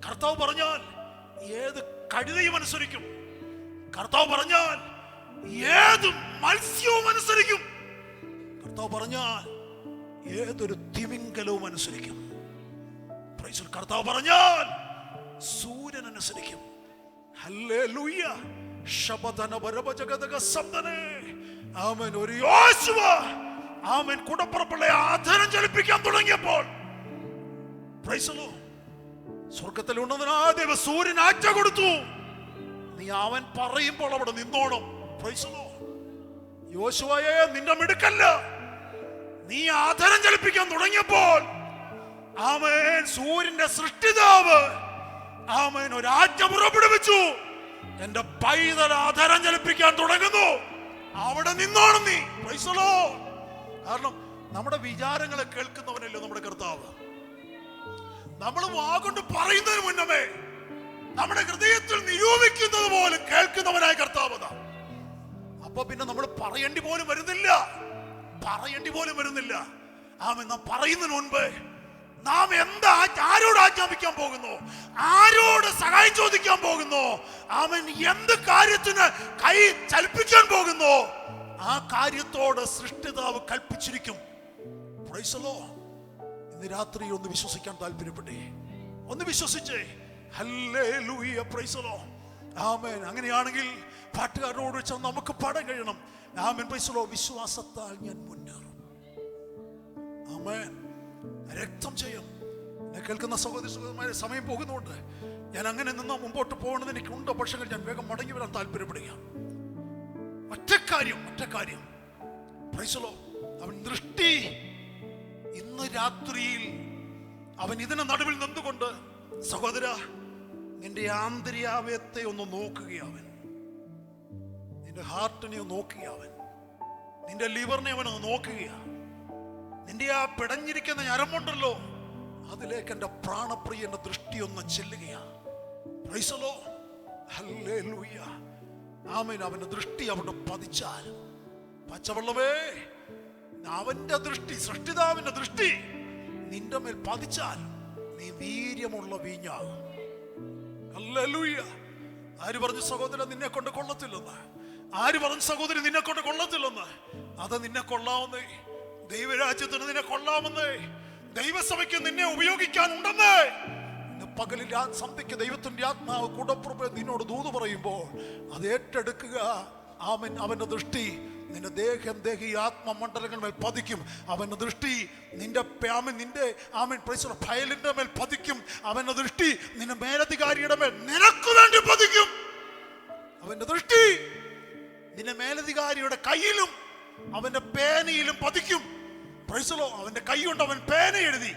കർത്താവ് പറഞ്ഞാൽ ഏത് കഴുതയും അനുസരിക്കും. കർത്താവ് പറഞ്ഞാൽ ഏത് മത്സ്യവും അനുസരിക്കും. കർത്താവ് പറഞ്ഞാൽ ഏതൊരു തിമിംഗലവും അനുസരിക്കും. കർത്താവ് പറഞ്ഞാൽ സൂര്യൻ അനുസരിക്കും. ഹല്ലേലൂയ. ശബദന വരവജഗദഗ സബ്ദനേ. ആമേൻ. ഒരു യോശുവ ആമേൻ കുടപ്പുറപ്പുള്ള ആധാരം ചലിപ്പിക്കാൻ തുടങ്ങിയപ്പോൾ പ്രൈസ് ദി ലോർഡ്, സ്വർഗത്തിൽ ഉന്നതനായ ദൈവം സൂര്യൻ ആജ്ഞ കൊടുത്തു, നീ അവൻ പറയുമ്പോൾ അവിടെ നിന്നോണം. Praise the lord. യോശുവയെ, നിന്റെ മിടുക്കല്ല, നീ ആധാരം ചലിപ്പിക്കാൻ തുടങ്ങിയപ്പോൾ ആമേൻ സൂര്യന്റെ സൃഷ്ടിതാവ് ആമേൻ ഒരാജ്ഞ പുറപ്പെടുവിച്ചു, എന്റെ പൈതൽ ആധാരം ചലിപ്പിക്കാൻ തുടങ്ങുന്നു, അവിടെ നിന്നോണം നീ. Price the Lord. കാരണം നമ്മുടെ വിചാരങ്ങളെ കേൾക്കുന്നവനല്ലോ നമ്മുടെ കർത്താവ്. നമ്മൾ വാഗൊണ്ട് പറയുന്നതിന് മുന്നമേ നമ്മുടെ ഹൃദയത്തിൽ നിരൂപിക്കുന്നത് പോലെ കേൾക്കുന്നവനായ കർത്താവ്. അപ്പൊ പിന്നെ നമ്മൾ പറയേണ്ടി പോലും വരുന്നില്ല. ആമേൻ. നാം പറയുന്നതിന് മുൻപ് നാം എന്താ ആരോട് ആജ്ഞാപിക്കാൻ പോകുന്നു, ആരോട് സഹായം ചോദിക്കാൻ പോകുന്നു, ആമേൻ, എന്ത് കാര്യത്തിന് കൈ ചലിപ്പിക്കാൻ പോകുന്നു, ആ കാര്യത്തോട് സൃഷ്ടിതാവ് കൽപ്പിച്ചിരിക്കും. Praise the lord. ഇന്ന് രാത്രി ഒന്ന് വിശ്വസിക്കാൻ താല്പര്യപ്പെട്ടേ, ഒന്ന് വിശ്വസിച്ചേ. ഹല്ലേലൂയ. Praise the lord. ആമേൻ. അങ്ങനെയാണെങ്കിൽ പാട്ടുകാരോട് വെച്ചാൽ നമുക്ക് പാടാൻ കഴിയണം. ആമേൻ. Praise the lord. വിശ്വാസത്താൽ ഞാൻ മുന്നേറും. ആമേൻ. രക്തം ചെയ്യും. കേൾക്കുന്ന സഹോദരി സഹോദരന്മാരെ, സമയം പോകുന്നുണ്ട്. ഞാൻ അങ്ങനെ നിന്ന് മുമ്പോട്ട് പോകണമെന്ന് എനിക്കുണ്ട്. പക്ഷേ ഞാൻ വേഗം മടങ്ങി വരാൻ താല്പര്യപ്പെടുക. ഒറ്റ കാര്യം. Price the Lord. അവൻ ദൃഷ്ടി ഇന്ന് രാത്രിയിൽ അവൻ ഇതിന് നടുവിൽ നിന്നുകൊണ്ട്, സഹോദര, നിന്റെ ആന്തര്യാവയത്തെ ഒന്ന് നോക്കുകയവൻ, നിന്റെ ഹാർട്ടിനെ ഒന്ന് നോക്കുകയവൻ, നിന്റെ ലിവറിനെ അവനൊന്ന് നോക്കുകയാ. നിന്റെ ആ പിടഞ്ഞിരിക്കുന്ന ഞരമ്പുണ്ടല്ലോ, അതിലേക്ക് എൻ്റെ പ്രാണപ്രിയന്റെ ദൃഷ്ടി ഒന്ന് ചെല്ലുകയാ. Praise the lord. ഹല്ലേലൂയ. ആമേൻ. അവന്റെ ദൃഷ്ടി അവിടെ പതിച്ചാൽ, പച്ചവെള്ളമേ, അവന്റെ ദൃഷ്ടി, സൃഷ്ടിതാവിന്റെ ദൃഷ്ടി നിന്റെ മേൽ പതിച്ചാൽ നീ വീര്യമുള്ള വീഞ്ഞാകും. ഹല്ലേലൂയ. ആര് പറഞ്ഞു സഹോദരൻ നിന്നെ കൊണ്ട് കൊള്ളത്തില്ലെന്ന്? ആര് പറഞ്ഞു സഹോദരി നിന്നെ കൊണ്ട് കൊള്ളത്തില്ലെന്ന്? അത് നിന്നെ കൊള്ളാവുന്നേ. ദൈവരാജ്യത്തിന് നിന്നെ കൊള്ളാമെന്നേ. ദൈവസഭയ്ക്ക് നിന്നെ ഉപയോഗിക്കാനുണ്ടെന്നേ. ഇന്ന് പകലിൽ സന്ധ്യയ്ക്ക് ദൈവത്തിന്റെ ആത്മാവ് കൂടപ്പുറപ്പെ നിന്നോട് ദൂത് പറയുമ്പോൾ അത് ഏറ്റെടുക്കുക. ആമേൻ. അവന്റെ ദൃഷ്ടി നിന്റെ ദേഹി ആത്മമണ്ഡലങ്ങൾ മേൽ പതിക്കും. അവന്റെ ദൃഷ്ടി നിന്റെ ആമേൻ ഫയലിന്റെ മേൽ പതിക്കും. അവന്റെ ദൃഷ്ടി നിന്റെ മേലധികാരിയുടെ മേൽ നിനക്ക് വേണ്ടി പതിക്കും. അവന്റെ ദൃഷ്ടി നിന്റെ മേലധികാരിയുടെ കയ്യിലും അവന്റെ പേനയിലും പതിക്കും. Praise the lord. അവന്റെ കൈ കൊണ്ട് അവൻ പേന എഴുതി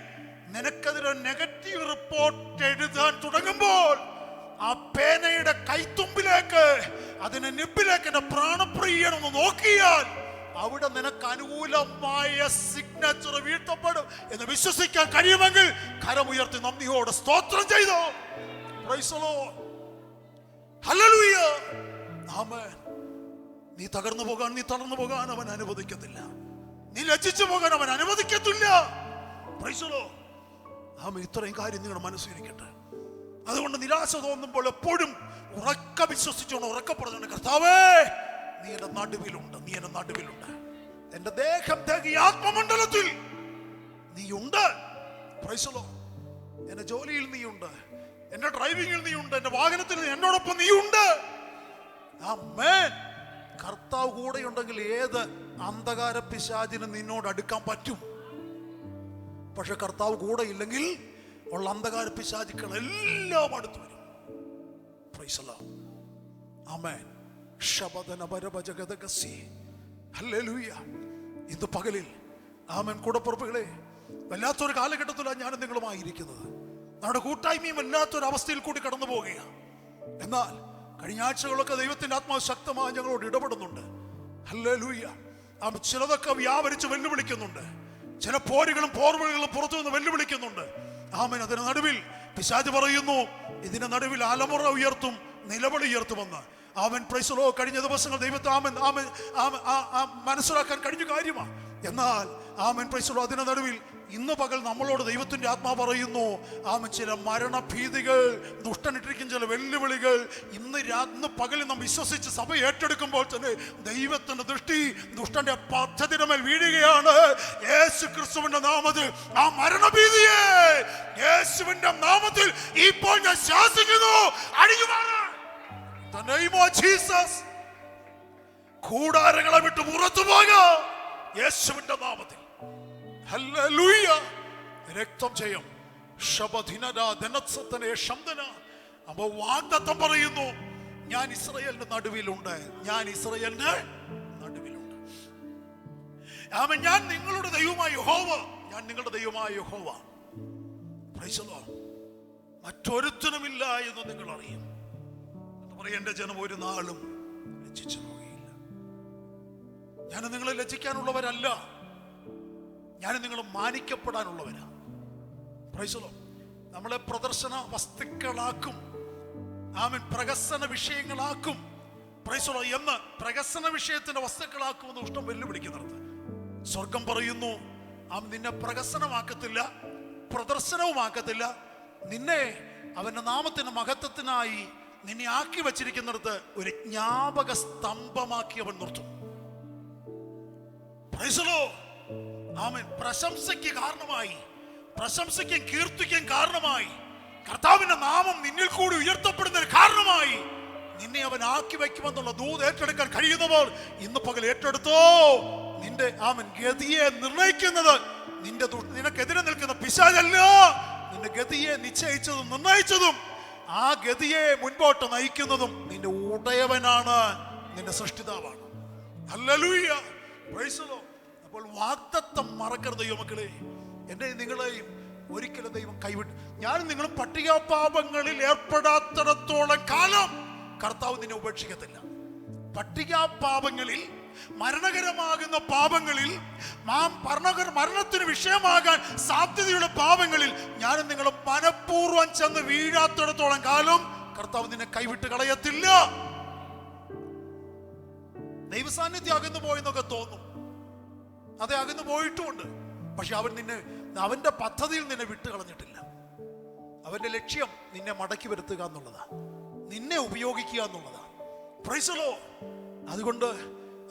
നിനക്കെതിരെ നെഗറ്റീവ് റിപ്പോർട്ട് എഴുതാൻ തുടങ്ങുമ്പോൾ ആ പേനയുടെ കൈത്തുമ്പിലേക്ക്, അതിന്റെ നിപ്പിലേക്ക് എന്റെ പ്രാണപ്രിയനൊന്ന് നോക്കിയാൽ അവിടെ നിനക്ക് അനുകൂലമായ സിഗ്നേച്ചർ വീഴ്ത്തപ്പെടും എന്ന് വിശ്വസിക്കാൻ കഴിയുമെങ്കിൽ കരമുയർത്തി നന്ദിയോടെ സ്തോത്രം ചെയ്തോ. Price the lord. ഹല്ലേലൂയ. ആമേൻ. നീ തകർന്നു പോകാൻ, നീ തളർന്നു പോകാൻ അവൻ അനുവദിക്കത്തില്ല. നീ ലജ്ജിച്ചു പോകാൻ അവൻ അനുവദിക്കത്തില്ല. Praise the lord. ആമേൻ. ഇത്രയും കാര്യം നിങ്ങളുടെ മനസ്സിലിരിക്കട്ടെ. അതുകൊണ്ട് നിരാശ തോന്നുമ്പോൾ എപ്പോഴും ഉറക്ക വിശ്വസിച്ചോണം, ഉറക്ക പറഞ്ഞോണ്ട്, കർത്താവേ, നീ എന്റെ നടുവിലുണ്ട്, നീ എന്റെ നടുവിലുണ്ട്. എന്റെ ദേഹി ആത്മമണ്ഡലത്തിൽ നീയുണ്ട്. Praise the lord. എന്റെ ജോലിയിൽ നീയുണ്ട്, എന്റെ ഡ്രൈവിംഗിൽ നീയുണ്ട്, എന്റെ വാഹനത്തിൽ എന്നോടൊപ്പം നീയുണ്ട്. ആമേൻ. കർത്താവ് കൂടെ ഉണ്ടെങ്കിൽ ഏത് അന്ധകാര പിശാചിന് നിന്നോട് അടുക്കാൻ പറ്റും. പക്ഷെ കർത്താവ് കൂടെ ഇല്ലെങ്കിൽ ഉള്ള അന്ധകാര പിശാചുക്കൾ എല്ലാം അടുത്ത് വരും. Praise the lord. ആമേൻ. ശബദന വരവജഗദഗസി. ഹല്ലേലൂയ. ഇന്ന് പകലിൽ ആമേൻ കൂടപ്പുറപ്പുകളെ, വല്ലാത്തൊരു കാലഘട്ടത്തിലാണ് ഞാനും നിങ്ങളുമായിരിക്കുന്നത്. നമ്മുടെ കൂട്ടായ്മയും വല്ലാത്തൊരവസ്ഥയിൽ കൂടി കടന്നു പോവുകയാണ്. എന്നാൽ കഴിഞ്ഞ ആഴ്ചകളൊക്കെ ദൈവത്തിന്റെ ആത്മാവ് ശക്തമായി ഞങ്ങളോട് ഇടപെടുന്നുണ്ട്. ഹല്ലേലൂയ. ചിലതൊക്കെ വ്യാപരിച്ച് വെല്ലുവിളിക്കുന്നുണ്ട്. ചില പോരുകളും പോർവഴികളും പുറത്തു നിന്ന് വെല്ലുവിളിക്കുന്നുണ്ട്. ആമേൻ. അതിന് നടുവിൽ പിശാച് പറയുന്നു, ഇതിന്റെ നടുവിൽ അലമുറ ഉയർത്തും, നിലവിളി ഉയർത്തുമെന്ന്. ആമേൻ. Praise the lord. കഴിഞ്ഞ ദിവസങ്ങൾ ദൈവത്തെ മനസ്സിലാക്കാൻ കഴിഞ്ഞ കാര്യമാണ്. എന്നാൽ ആമേൻ. Praise the Lord. അതിന്റെ നടുവിൽ ഇന്ന് പകൽ നമ്മളോട് ദൈവത്തിന്റെ ആത്മാവ് പറയുന്നു, ആമേൻ, ചില മരണഭീതികൾ, ദുഷ്ടനിട്ടിരിക്കുന്ന ചില വെല്ലുവിളികൾ ഇന്ന് പകലിൽ നാം വിശ്വസിച്ച് സഭ ഏറ്റെടുക്കുമ്പോൾ തന്നെ ദൈവത്തിന്റെ ദൃഷ്ടി ദുഷ്ടന്റെ പദ്ധതിയുടെ മേൽ വീഴുകയാണ്. യേശു ക്രിസ്തുവിന്റെ നാമത്തിൽ ആ മരണഭീതിയെ യേശുവിന്റെ നാമത്തിൽ ഇപ്പോൾ ഞാൻ ശാസിക്കുന്നു. കൂടാരങ്ങളെ വിട്ട് പുറത്തു പോകാം യേശുവിന്റെ നാമത്തിൽ. ഹല്ലേലൂയ. രക്തം ചെയ്യും. അപ്പോൾ വാഗ്ദത്തം പറയുന്നു, ഞാൻ ഇസ്രായേലിന്റെ നടുവിലുണ്ട്, ഞാൻ ഇസ്രായേലിന്റെ നടുവിലുണ്ട്. ആമേൻ. ഞാൻ നിങ്ങളുടെ ദൈവമായ യഹോവ, ഞാൻ നിങ്ങളുടെ ദൈവമായ യഹോവ. Price the Lord. മറ്റൊരുത്തനുമില്ല എന്ന് നിങ്ങൾ അറിയും. എന്റെ ജനം ഒരു നാളും ലജ്ജിച്ചു പോവുകയില്ല. ഞാൻ നിങ്ങളെ ലജ്ജിക്കാനുള്ളവരല്ല, ഞാൻ നിങ്ങൾ മാനിക്കപ്പെടാനുള്ളവരാ. Price the lord. നമ്മളെ പ്രദർശന വസ്തുക്കളാക്കും, ആമേൻ, പ്രഹസന വിഷയങ്ങളാക്കും. Praise the lord. എന്ന് പ്രഹസന വിഷയത്തിന്റെ വസ്തുക്കളാക്കുമെന്ന് ഇഷ്ടം വെല്ലുവിളിക്കുന്നിടത്ത് സ്വർഗം പറയുന്നു, നിന്നെ പ്രഹസനമാക്കത്തില്ല, പ്രദർശനവുമാക്കത്തില്ല. നിന്നെ അവന്റെ നാമത്തിന്റെ മഹത്വത്തിനായി നിന്നെ ആക്കി വച്ചിരിക്കുന്നിടത്ത് ഒരു ജ്ഞാപക സ്തംഭമാക്കി അവൻ നിർത്തും. Praise the lord. ആമേൻ. പ്രശംസയ്ക്ക് കാരണമായി, പ്രശംസയ്ക്കും കീർത്തിക്കും കാരണമായി, കർത്താവിന്റെ നാമം നിന്നിൽ കൂടി ഉയർത്തപ്പെടുന്നതിന് കാരണമായി നിന്നെ അവൻ ആക്കി വയ്ക്കുമെന്നുള്ള ദൂത് ഏറ്റെടുക്കാൻ കഴിയുന്നവർ ഇന്ന് പകൽ ഏറ്റെടുത്തോ. നിന്റെ ആമേൻ ഗതിയെ നിർണയിക്കുന്നത് നിനക്കെതിരെ നിൽക്കുന്ന പിശാചല്ല. നിന്റെ ഗതിയെ നിശ്ചയിച്ചതും നിർണയിച്ചതും ആ ഗതിയെ മുൻപോട്ട് നയിക്കുന്നതും നിന്റെ ഉടയവനാണ്, നിന്റെ സൃഷ്ടിതാവാണ്. ഹല്ലേലൂയ. Praise the lord. അപ്പോൾ വാഗ്ദത്തം മറക്കരുത് ദൈവമക്കളെ. എന്നെ നിങ്ങളെയും ഒരിക്കലും ദൈവം കൈവിട്ട്, ഞാനും നിങ്ങളും പട്ടികാപാപങ്ങളിൽ ഏർപ്പെടാത്തിടത്തോളം കാലം കർത്താവ് നിന്നെ ഉപേക്ഷിക്കത്തില്ല. പട്ടികാപാപങ്ങളിൽ, മരണകരമാകുന്ന പാപങ്ങളിൽ, മരണത്തിന് വിഷയമാകാൻ സാധ്യതയുള്ള പാപങ്ങളിൽ ഞാനും നിങ്ങൾ മനഃപൂർവ്വം ചെന്ന് വീഴാത്തിടത്തോളം കാലം കർത്താവ് നിന്നെ കൈവിട്ട് കളയത്തില്ല. ദൈവസാന്നിധ്യം അകന്നു പോയെന്നൊക്കെ തോന്നും, അതെ, അകന്നു പോയിട്ടുമുണ്ട്. പക്ഷെ അവന്റെ പദ്ധതിയിൽ നിന്നെ വിട്ടു കളഞ്ഞിട്ടില്ല. അവന്റെ ലക്ഷ്യം നിന്നെ മടക്കി വരുത്തുക എന്നുള്ളതാണ്, നിന്നെ ഉപയോഗിക്കുക എന്നുള്ളതാണ്. Price the lord. അതുകൊണ്ട്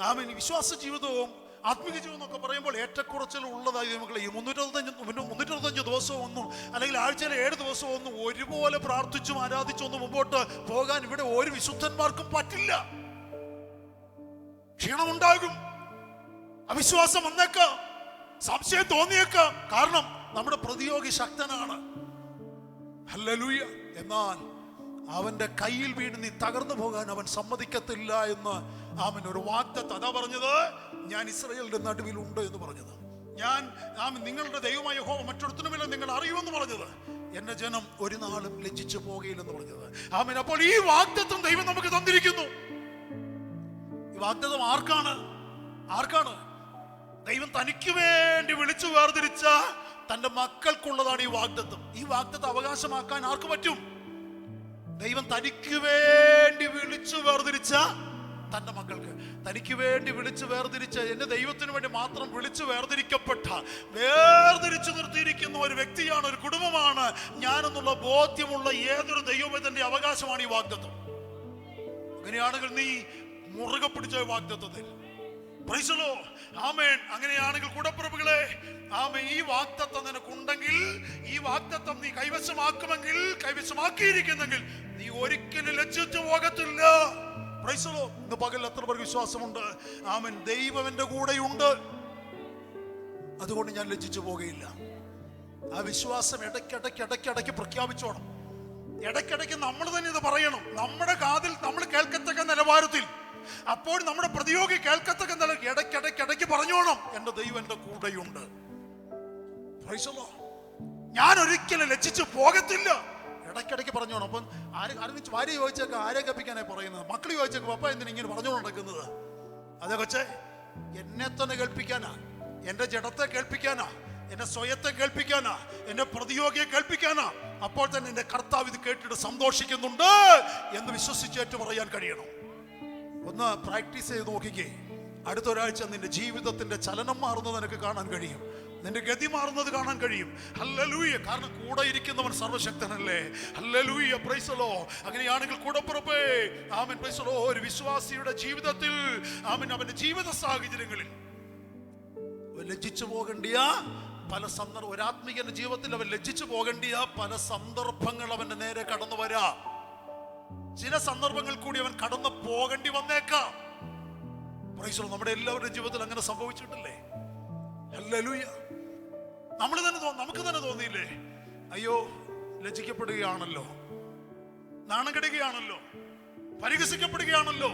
ആമേൻ. വിശ്വാസ ജീവിതവും ആത്മീയ ജീവിതം എന്നൊക്കെ പറയുമ്പോൾ ഏറ്റക്കുറച്ചിൽ ഉള്ളതായി മക്കളെ. ഈ 365 ദിവസവും ഒന്നും, അല്ലെങ്കിൽ ആഴ്ചയിലെ 7 ദിവസവും ഒന്നും ഒരുപോലെ പ്രാർത്ഥിച്ചും ആരാധിച്ചൊന്നും മുമ്പോട്ട് പോകാൻ ഇവിടെ ഒരു വിശുദ്ധന്മാർക്കും പറ്റില്ല. ക്ഷീണമുണ്ടാകും, അവിശ്വാസം വന്നേക്കാം, സംശയം തോന്നിയേക്കാം. കാരണം നമ്മുടെ പ്രതിയോഗി ശക്തനാണ്. ഹല്ലേലൂയ. എന്നാൽ അവന്റെ കയ്യിൽ വീണ് നീ തകർന്നു പോകാൻ അവൻ സമ്മതിക്കത്തില്ല എന്ന് ആമൻ ഒരു വാഗ്ദത്തം. അതാ പറഞ്ഞത്, ഞാൻ ഇസ്രായേലിന്റെ നടുവിലുണ്ട് എന്ന് പറഞ്ഞത്. ഞാൻ നിങ്ങളുടെ ദൈവമായ യഹോവ മറ്റൊരുത്തനുമില്ല നിങ്ങൾ അറിയുമെന്ന് പറഞ്ഞത്. എന്റെ ജനം ഒരു നാളും ലജ്ജിച്ചു പോകുകയില്ലെന്ന് പറഞ്ഞത്. ആമൻ. അപ്പോൾ ഈ വാഗ്ദത്തം ദൈവം നമുക്ക് തന്നിരിക്കുന്നു. ഈ വാഗ്ദത്തം ആർക്കാണ്? ദൈവം തനിക്ക് വേണ്ടി വിളിച്ചു വേർതിരിച്ച തന്റെ മക്കൾക്കുള്ളതാണ് ഈ വാഗ്ദത്തം. ഈ വാഗ്ദത്തം അവകാശമാക്കാൻ ആർക്ക് പറ്റും? ദൈവം തനിക്ക് വേണ്ടി വിളിച്ചു വേർതിരിച്ച തന്റെ മക്കൾക്ക്, തനിക്ക് വേണ്ടി വിളിച്ചു വേർതിരിച്ച, എന്റെ ദൈവത്തിന് വേണ്ടി മാത്രം വിളിച്ചു വേർതിരിച്ചു നിർത്തിയിരിക്കുന്ന ഒരു വ്യക്തിയാണ്, ഒരു കുടുംബമാണ് ഞാനെന്നുള്ള ബോധ്യമുള്ള ഏതൊരു ദൈവത്തിന്റെ അവകാശമാണ് ഈ വാഗ്ദത്തം. അങ്ങനെയാണെങ്കിൽ നീ മുറുകെ പിടിച്ച വാഗ്ദത്തത്തിൽ. Praise the lord. ആമേൻ. അങ്ങനെയാണെങ്കിൽ കൂടപ്പിറപ്പുകളെ, ആമേൻ, ഈ വാഗ്ദത്തം നിനക്കുണ്ടെങ്കിൽ, ഈ വാഗ്ദത്തം നീ കൈവശമാക്കിയിരിക്കുന്നെങ്കിൽ നീ ഒരിക്കലും ലജ്ജിച്ചു പോകത്തില്ല. Price the lord. ഇന്ന് പകൽ എത്ര പേർക്ക് വിശ്വാസമുണ്ട്? ആമേൻ. ദൈവം എന്റെ കൂടെയുണ്ട്, അതുകൊണ്ട് ഞാൻ ലജ്ജിച്ചു പോകുകയില്ല. ആ വിശ്വാസം ഇടയ്ക്കിടയ്ക്ക് പ്രഖ്യാപിച്ചോണം. ഇടയ്ക്കിടയ്ക്ക് നമ്മൾ തന്നെ ഇത് പറയണം, നമ്മുടെ കാതിൽ നമ്മൾ കേൾക്കത്തക്ക നിലവാരത്തിൽ. അപ്പോൾ നമ്മുടെ പ്രതിയോഗി കേൾക്കത്തക്ക നില ഇടയ്ക്കിടയ്ക്ക് പറഞ്ഞോണം, എന്റെ ദൈവം എന്റെ കൂടെയുണ്ട്. Praise the Lord. ഞാൻ ഒരിക്കലും ലജ്ജിച്ചു പോകത്തില്ല. ഇടയ്ക്കിടയ്ക്ക് പറഞ്ഞോണം. അപ്പം ആരും ഭാര്യ ചോദിച്ചേക്കാം, ആരെ കപ്പിക്കാനായി പറയുന്നത്? മക്കൾ ചോദിച്ചേക്കും, പപ്പ എന്തിനാ ഇങ്ങനെ പറഞ്ഞുകൊണ്ട് നടക്കുന്നത്? അതേ കൊച്ചേ, എന്നെ തന്നെ കേൾപ്പിക്കാനാ, എന്റെ ജഡത്തെ കേൾപ്പിക്കാനാ, എന്റെ സ്വയത്തെ കേൾപ്പിക്കാനാ, എന്റെ പ്രതിയോഗിയെ കേൾപ്പിക്കാനാ. അപ്പോൾ തന്നെ എന്റെ കർത്താവ് ഇത് കേട്ടിട്ട് സന്തോഷിക്കുന്നുണ്ട് എന്ന് വിശ്വസിച്ചേറ്റ് പറയാൻ കഴിയണം. ഒന്ന് പ്രാക്ടീസ് ചെയ്ത് നോക്കിക്കേ. അടുത്ത ഒരാഴ്ച നിന്റെ ജീവിതത്തിന്റെ ചലനം മാറുന്നത് നിനക്ക് കാണാൻ കഴിയും, നിന്റെ ഗതി മാറുന്നത് കാണാൻ കഴിയും. ഹല്ലേലൂയ. കാരണം കൂടെ ഇരിക്കുന്നവൻ സർവശക്തനല്ലേ. ഹല്ലേലൂയ. Praise the Lord. അങ്ങനെയാണെങ്കിൽ കൂടപ്പുറപ്പേ, ആമേൻ, പ്രൈസ് ദി ലോർഡ്, ഒരു വിശ്വാസിയുടെ ജീവിതത്തിൽ, ആമേൻ, അവന്റെ ജീവിത സാഹചര്യങ്ങളിൽ ലജ്ജിച്ചു പോകേണ്ടിയ പല സന്ദർഭം, ഒരു ആത്മീയന്റെ ജീവിതത്തിൽ അവൻ ലജ്ജിച്ചു പോകേണ്ടിയ പല സന്ദർഭങ്ങൾ അവന്റെ നേരെ കടന്നു വരാം. ചില സന്ദർഭങ്ങൾ കൂടി അവൻ കടന്നു പോകേണ്ടി വന്നേക്കാം. Price the Lord. നമ്മുടെ എല്ലാവരുടെ ജീവിതത്തിൽ അങ്ങനെ സംഭവിച്ചിട്ടില്ലേ? ഹല്ലേലൂയ. നമുക്ക് തന്നെ തോന്നിയില്ലേ, അയ്യോ ലജ്ജിക്കപ്പെടുകയാണല്ലോ, നാണം കെടുകയാണല്ലോ, പരിഹസിക്കപ്പെടുകയാണല്ലോ?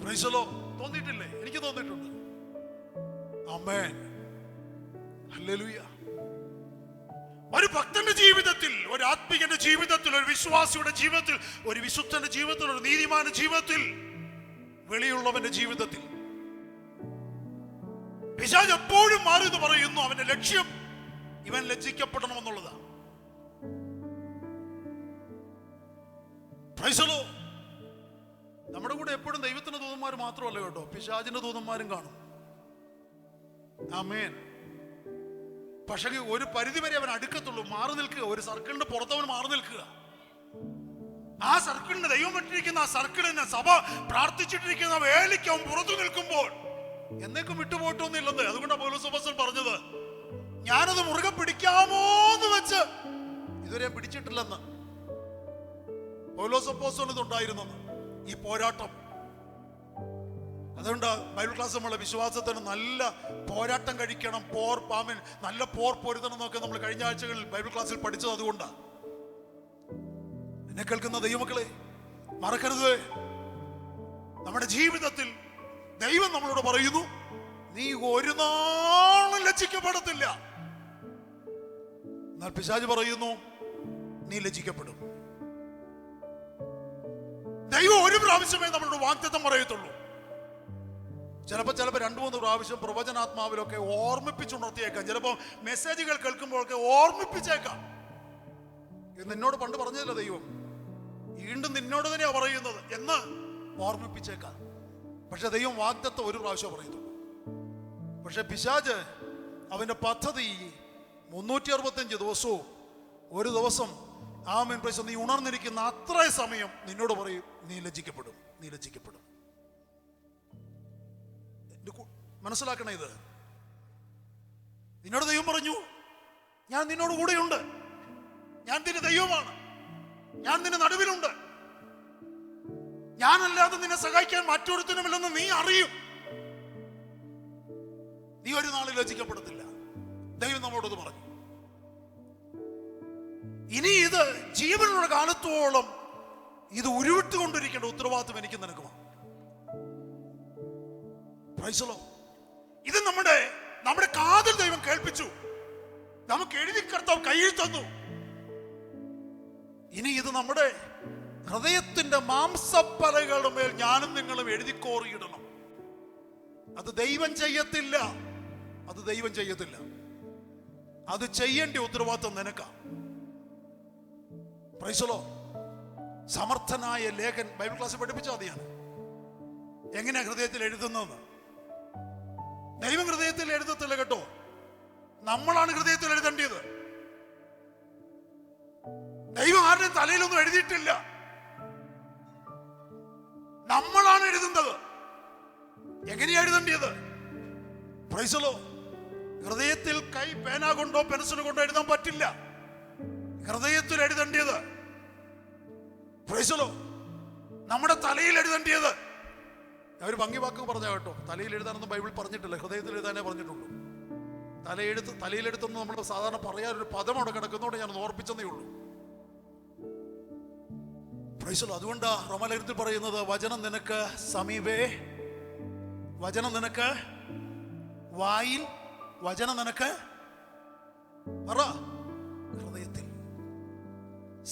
Praise the lord. തോന്നിയിട്ടില്ലേ? എനിക്ക് തോന്നിയിട്ടുണ്ട്. ആമേൻ. ഹല്ലേലൂയ. ഒരു ഭക്തന്റെ ജീവിതത്തിൽ, ഒരു ആത്മീയന്റെ ജീവിതത്തിൽ, ഒരു വിശ്വാസിയുടെ ജീവിതത്തിൽ, ഒരു വിശുദ്ധന്റെ ജീവിതത്തിൽ, ഒരു നീതിമാന്റെ ജീവിതത്തിൽ, വെളിയുള്ളവന്റെ ജീവിതത്തിൽ പിശാച് എപ്പോഴും മാറി എന്ന് പറയുന്നു. അവന്റെ ലക്ഷ്യം ഇവൻ ലജ്ജിക്കപ്പെടണമെന്നുള്ളതാണ്. Price the Lord. നമ്മുടെ കൂടെ എപ്പോഴും ദൈവത്തിന്റെ ദൂതന്മാർ മാത്രമല്ല കേട്ടോ, പിശാചിന്റെ ദൂതന്മാരും കാണും. ആമേൻ. പക്ഷേ ഒരു പരിധി വരെ അവൻ അടുക്കത്തുള്ളൂ. മാറി നിൽക്കുക. ഒരു സർക്കിളിന്റെ പുറത്തവൻ മാറി നിൽക്കുക. ആ സർക്കിളിന്, ദൈവം വിട്ടിരിക്കുന്ന ആ സർക്കിളിന്, സഭ പ്രാർത്ഥിച്ചിട്ടിരിക്കുന്ന വേലിക്ക് അവൻ പുറത്തു നിൽക്കുമ്പോൾ എന്നേക്കും വിട്ടുപോയിട്ടൊന്നുമില്ലെന്ന്. അതുകൊണ്ടാണ് പൗലോസ് അപ്പോസ്തലൻ പറഞ്ഞത്, ഞാനത് മുറുകെ പിടിക്കാമോ എന്ന് വെച്ച് ഇതുവരെ പിടിച്ചിട്ടില്ലെന്ന്. പൗലോസ് അപ്പോസ്തലൻ ഇതുണ്ടായിരുന്നെന്ന്, ഈ പോരാട്ടം. അതുകൊണ്ട് ബൈബിൾ ക്ലാസ് നമ്മളെ വിശ്വാസത്തിന് നല്ല പോരാട്ടം കഴിക്കണം, നല്ല പോർ പൊരുത്തണം എന്നൊക്കെ നമ്മൾ കഴിഞ്ഞ ആഴ്ചകളിൽ ബൈബിൾ ക്ലാസ്സിൽ പഠിച്ചത്. അതുകൊണ്ടാണ്. എന്നെ കേൾക്കുന്ന ദൈവമക്കളെ, മറക്കരുത്, നമ്മുടെ ജീവിതത്തിൽ ദൈവം നമ്മളോട് പറയുന്നു, നീ ഒരു നാളും ലജ്ജിക്കപ്പെടത്തില്ല. എന്നാൽ പിശാച് പറയുന്നു, നീ ലജ്ജിക്കപ്പെടും. ദൈവം ഒരു പ്രാവശ്യമേ നമ്മളോട് വാഗ്ദത്തം പറയത്തുള്ളൂ. ചിലപ്പോൾ 2-3 പ്രാവശ്യം പ്രവചനാത്മാവിലൊക്കെ ഓർമ്മിപ്പിച്ചുണർത്തിയേക്കാം. ചിലപ്പോൾ മെസ്സേജുകൾ കേൾക്കുമ്പോഴൊക്കെ ഓർമ്മിപ്പിച്ചേക്കാം. ഇത് നിന്നോട് പണ്ട് പറഞ്ഞതല്ല ദൈവം, വീണ്ടും നിന്നോട് തന്നെയാ പറയുന്നത് എന്ന് ഓർമ്മിപ്പിച്ചേക്കാം. പക്ഷെ ദൈവം വാഗ്ദത്തം ഒരു പ്രാവശ്യം പറയുന്നു. പക്ഷെ പിശാച് അവന്റെ പദ്ധതി 365 ദിവസവും ഒരു ദിവസം, ആമേൻ, പ്രൈസ്, നീ ഉണർന്നിരിക്കുന്ന അത്രയും സമയം നിന്നോട് പറയും, നീ ലജ്ജിക്കപ്പെടും, നീ ലജ്ജിക്കപ്പെടും. മനസ്സിലാക്കണേ, ഇത് നിന്നോട് ദൈവം പറഞ്ഞു, ഞാൻ നിന്നോട് കൂടെയുണ്ട്, ഞാൻ നിന്റെ ദൈവമാണ്, ഞാൻ നിന്റെ നടുവിലുണ്ട്, ഞാനല്ലാതെ നിന്നെ സഹായിക്കാൻ മറ്റൊരുത്തനുമില്ലെന്ന് നീ അറിയും. നീ ഒരു നാളിൽ ലജ്ജിക്കപ്പെടത്തില്ല. ദൈവം നമ്മോടത് പറഞ്ഞു. ഇനി ഇത് ജീവനുള്ള കാലത്തോളം ഇത് ഉരുവിട്ടുകൊണ്ടിരിക്കേണ്ട ഉത്തരവാദിത്വം എനിക്ക് നിനക്കുമാണ്. Price the Lord. ഇത് നമ്മുടെ കാതിൽ ദൈവം കേൾപ്പിച്ചു, നമുക്ക് എഴുതി കർത്താവ് കയ്യിൽ തന്നു. ഇനി ഇത് നമ്മുടെ ഹൃദയത്തിന്റെ മാംസപ്പലകളുടെ മേൽ ഞാനും നിങ്ങളും എഴുതിക്കോറിയിടണം. അത് ദൈവം ചെയ്യത്തില്ല, അത് ദൈവം ചെയ്യത്തില്ല. അത് ചെയ്യേണ്ട ഉത്തരവാദിത്വം നിനക്കാ. Praise the lord. സമർത്ഥനായ ലേഖൻ ബൈബിൾ ക്ലാസ്സിൽ പഠിപ്പിച്ചാൽ മതിയാണ് എങ്ങനെയാ ഹൃദയത്തിൽ എഴുതുന്നതെന്ന്. ദൈവം ഹൃദയത്തിൽ എഴുതത്തില്ല കേട്ടോ, നമ്മളാണ് ഹൃദയത്തിൽ എഴുതേണ്ടത്. ദൈവം ആരുടെയും തലയിലൊന്നും എഴുതിയിട്ടില്ല, നമ്മളാണ് എഴുതുന്നത്. എങ്ങനെയാ എഴുതേണ്ടത്? Price the Lord. ഹൃദയത്തിൽ പേന കൊണ്ടോ പെൻസിൽ കൊണ്ടോ എഴുതാൻ പറ്റില്ല. ഹൃദയത്തിൽ എഴുതേണ്ടത്, പ്രൈസ് ദി ലോർഡ്, നമ്മുടെ തലയിൽ എഴുതേണ്ടത്. ഞാൻ ഒരു ഭംഗി വാക്ക് പറഞ്ഞ കേട്ടോ, തലയിൽ എഴുതാനൊന്നും ബൈബിൾ പറഞ്ഞിട്ടില്ല, ഹൃദയത്തിൽ എഴുതാനേ പറഞ്ഞിട്ടുള്ളൂ. തലയിലെടുത്തൊന്നും നമ്മൾ സാധാരണ പറയാനൊരു പദം അവിടെ കിടക്കുന്നതുകൊണ്ട് ഞാൻ ഓർപ്പിച്ചതേ ഉള്ളൂ. Price the Lord. അതുകൊണ്ടാ റോമാലേഖനത്തിൽ പറയുന്നത്, വചനം നിനക്ക് സമീപേ, വചനം നിനക്ക് വായിൽ, വചനം നിനക്ക് പറ. ഹൃദയത്തിൽ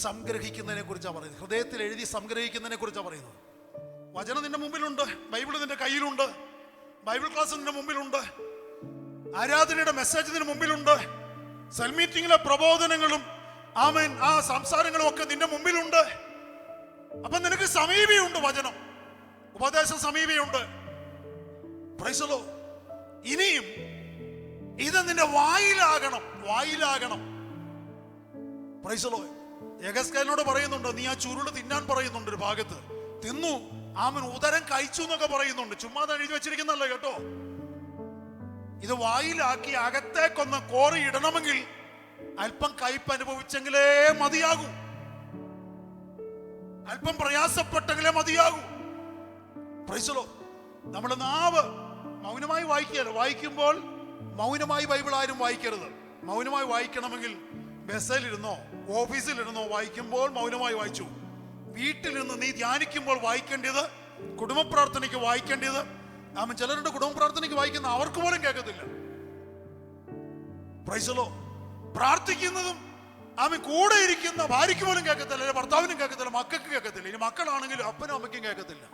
സംഗ്രഹിക്കുന്നതിനെ കുറിച്ചാണ് പറയുന്നത്. ഹൃദയത്തിൽ എഴുതി സംഗ്രഹിക്കുന്നതിനെ കുറിച്ചാണ് പറയുന്നത്. വചനം നിന്റെ മുമ്പിലുണ്ട്, ബൈബിൾ നിന്റെ കയ്യിലുണ്ട്, ബൈബിൾ ക്ലാസ് നിന്റെ മുമ്പിലുണ്ട്, ആരാധനയുടെ മെസ്സേജ് നിന്റെ മുമ്പിലുണ്ട്, സെൽ മീറ്റിംഗിലെ പ്രബോധനങ്ങളും ആമേൻ ആ സംസാരങ്ങളും ഒക്കെ നിന്റെ മുമ്പിലുണ്ട്. അപ്പൊ നിനക്ക് സമീപയുണ്ട്, വചനം ഉപദേശം സമീപയുണ്ട്. Price the Lord. ഇനിയും ഇത് നിന്റെ വായിലാകണം. Praise the lord. യെഹെസ്കേലിനോട് പറയുന്നുണ്ട്, നീ ആ ചുരുള് തിന്നാൻ പറയുന്നുണ്ട്. ഒരു ഭാഗത്ത് തിന്നു, ആമൻ ഉദരം കഴിച്ചു എന്നൊക്കെ പറയുന്നുണ്ട്. ചുമ്മാ എഴുതി വെച്ചിരിക്കുന്നല്ലോ കേട്ടോ. ഇത് വായിലാക്കി അകത്തേക്കൊന്ന് കോറി ഇടണമെങ്കിൽ അല്പം കയ്പ് അനുഭവിച്ചെങ്കിലേ മതിയാകൂ, അല്പം പ്രയാസപ്പെട്ടെങ്കിലേ മതിയാകൂ. Price the Lord. നമ്മുടെ നാവ് മൗനമായി വായിക്കുകയല്ല. വായിക്കുമ്പോൾ മൗനമായി ബൈബിൾ ആരും വായിക്കരുത്. മൗനമായി വായിക്കണമെങ്കിൽ ബസ്സിലിരുന്നോ ഓഫീസിലിരുന്നോ വായിക്കുമ്പോൾ മൗനമായി വായിച്ചു. വീട്ടിലിരുന്ന് നീ ധ്യാനിക്കുമ്പോൾ വായിക്കേണ്ടത്, കുടുംബ പ്രാർത്ഥനയ്ക്ക് വായിക്കേണ്ടത്, ആമൻ ചിലരുടെ കുടുംബ പ്രാർത്ഥനയ്ക്ക് വായിക്കുന്ന അവർക്ക് പോലും കേൾക്കത്തില്ല. Praise the lord. പ്രാർത്ഥിക്കുന്നതും ആമൻ കൂടെ ഇരിക്കുന്ന ഭാര്യയ്ക്ക് പോലും കേൾക്കത്തില്ല, ഭർത്താവിനും കേൾക്കത്തില്ല, മക്കൾക്ക് കേൾക്കത്തില്ല. ഇനി മക്കളാണെങ്കിലും അപ്പനും അമ്മയ്ക്കും കേൾക്കത്തില്ല.